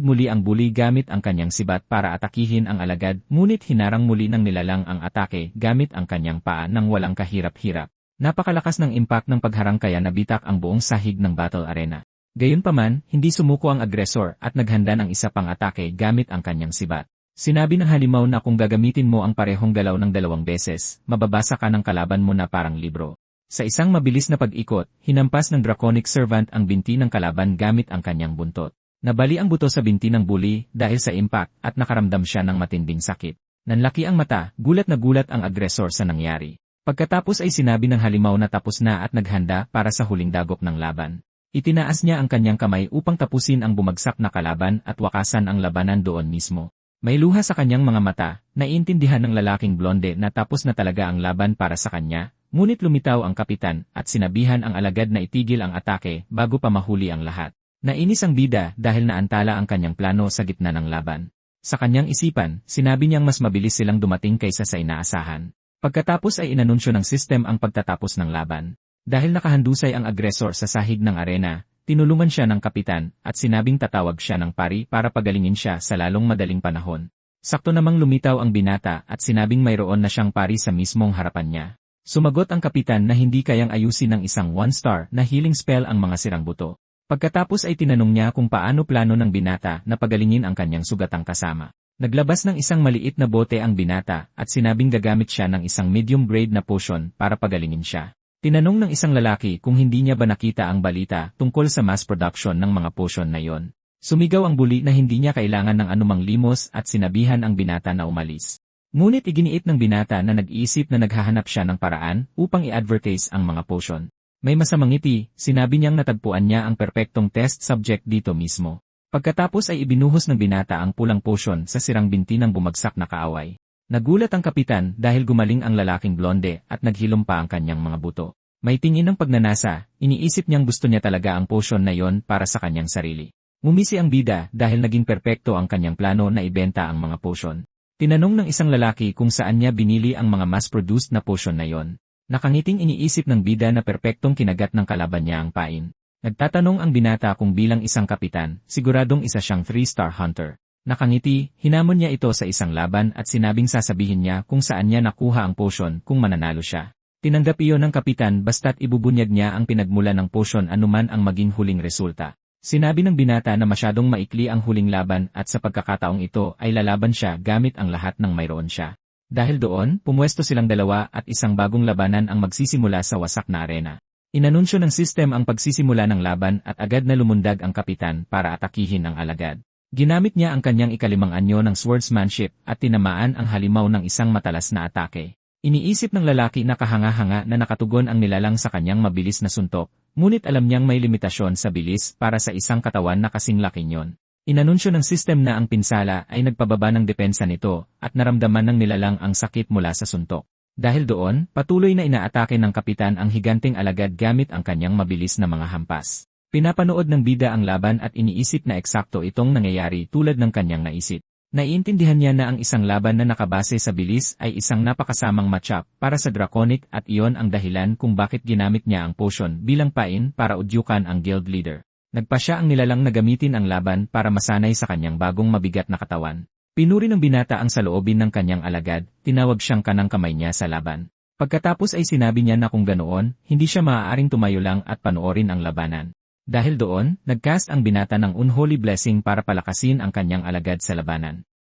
muli ang bully gamit ang kanyang sibat para atakihin ang alagad, ngunit hinarang muli ng nilalang ang atake gamit ang kanyang paa nang walang kahirap-hirap. Napakalakas ng impact ng pagharang kaya nabitak ang buong sahig ng battle arena. Gayunpaman, hindi sumuko ang agresor at naghanda ng isa pang atake gamit ang kanyang sibat. Sinabi ng halimaw na kung gagamitin mo ang parehong galaw ng 2 beses, mababasa ka ng kalaban mo na parang libro. Sa isang mabilis na pag-ikot, hinampas ng Draconic Servant ang binti ng kalaban gamit ang kanyang buntot. Nabali ang buto sa binti ng bully dahil sa impact at nakaramdam siya ng matinding sakit. Nanlaki ang mata, gulat na gulat ang agresor sa nangyari. Pagkatapos ay sinabi ng halimaw na tapos na at naghanda para sa huling dagok ng laban. Itinaas niya ang kanyang kamay upang tapusin ang bumagsak na kalaban at wakasan ang labanan doon mismo. May luha sa kanyang mga mata, naiintindihan ng lalaking blonde na tapos na talaga ang laban para sa kanya, ngunit lumitaw ang kapitan at sinabihan ang alagad na itigil ang atake bago pa mahuli ang lahat. Nainis ang bida dahil naantala ang kanyang plano sa gitna ng laban. Sa kanyang isipan, sinabi niyang mas mabilis silang dumating kaysa sa inaasahan. Pagkatapos ay inanunsyo ng system ang pagtatapos ng laban. Dahil nakahandusay ang agresor sa sahig ng arena, tinulungan siya ng kapitan at sinabing tatawag siya ng pari para pagalingin siya sa lalong madaling panahon. Sakto namang lumitaw ang binata at sinabing mayroon na siyang pari sa mismong harapan niya. Sumagot ang kapitan na hindi kayang ayusin ng isang 1-star na healing spell ang mga sirang buto. Pagkatapos ay tinanong niya kung paano plano ng binata na pagalingin ang kanyang sugatang kasama. Naglabas ng isang maliit na bote ang binata at sinabing gagamit siya ng isang medium grade na potion para pagalingin siya. Tinanong ng isang lalaki kung hindi niya ba nakita ang balita tungkol sa mass production ng mga potion na yon. Sumigaw ang bully na hindi niya kailangan ng anumang limos at sinabihan ang binata na umalis. Ngunit iginiit ng binata na nag-iisip na naghahanap siya ng paraan upang i-advertise ang mga potion. May masamang ngiti, sinabi niyang natagpuan niya ang perpektong test subject dito mismo. Pagkatapos ay ibinuhos ng binata ang pulang potion sa sirang binti ng bumagsak na kaaway. Nagulat ang kapitan dahil gumaling ang lalaking blonde at naghilom pa ang kanyang mga buto. May tingin ng pagnanasa, iniisip niyang gusto niya talaga ang potion na yon para sa kanyang sarili. Ngumisi ang bida dahil naging perpekto ang kanyang plano na ibenta ang mga potion. Tinanong ng isang lalaki kung saan niya binili ang mga mass-produced na potion na yon. Nakangiting iniisip ng bida na perpektong kinagat ng kalaban niya ang pain. Nagtatanong ang binata kung bilang isang kapitan, siguradong isa siyang 3-star hunter. Nakangiti, hinamon niya ito sa isang laban at sinabing sasabihin niya kung saan niya nakuha ang potion kung mananalo siya. Tinanggap iyon ng kapitan basta't ibubunyag niya ang pinagmula ng potion anuman ang maging huling resulta. Sinabi ng binata na masyadong maikli ang huling laban at sa pagkakataong ito ay lalaban siya gamit ang lahat ng mayroon siya. Dahil doon, pumuesto silang dalawa at isang bagong labanan ang magsisimula sa wasak na arena. Inanunsyo ng system ang pagsisimula ng laban at agad na lumundag ang kapitan para atakihin ang alagad. Ginamit niya ang kanyang ikalimang anyo ng swordsmanship at tinamaan ang halimaw ng isang matalas na atake. Iniisip ng lalaki na kahanga-hanga na nakatugon ang nilalang sa kanyang mabilis na suntok, ngunit alam niyang may limitasyon sa bilis para sa isang katawan na kasing laki niyon. Inanunsyo ng sistem na ang pinsala ay nagpababa ng depensa nito at naramdaman ng nilalang ang sakit mula sa suntok. Dahil doon, patuloy na inaatake ng kapitan ang higanting alagad gamit ang kanyang mabilis na mga hampas. Pinapanood ng bida ang laban at iniisip na eksakto itong nangyayari tulad ng kanyang naisip. Naiintindihan niya na ang isang laban na nakabase sa bilis ay isang napakasamang matchup para sa Draconic at iyon ang dahilan kung bakit ginamit niya ang potion bilang pain para udyukan ang guild leader. Nagpa siya ang nilalang na gamitin ang laban para masanay sa kanyang bagong mabigat na katawan. Pinuri ng binata ang saloobin ng kanyang alagad, tinawag siyang kanang kamay niya sa laban. Pagkatapos ay sinabi niya na kung ganoon, hindi siya maaaring tumayo lang at panoorin ang labanan. Dahil doon, nagcast ang binata ng unholy blessing para palakasin ang kanyang alagad sa labanan.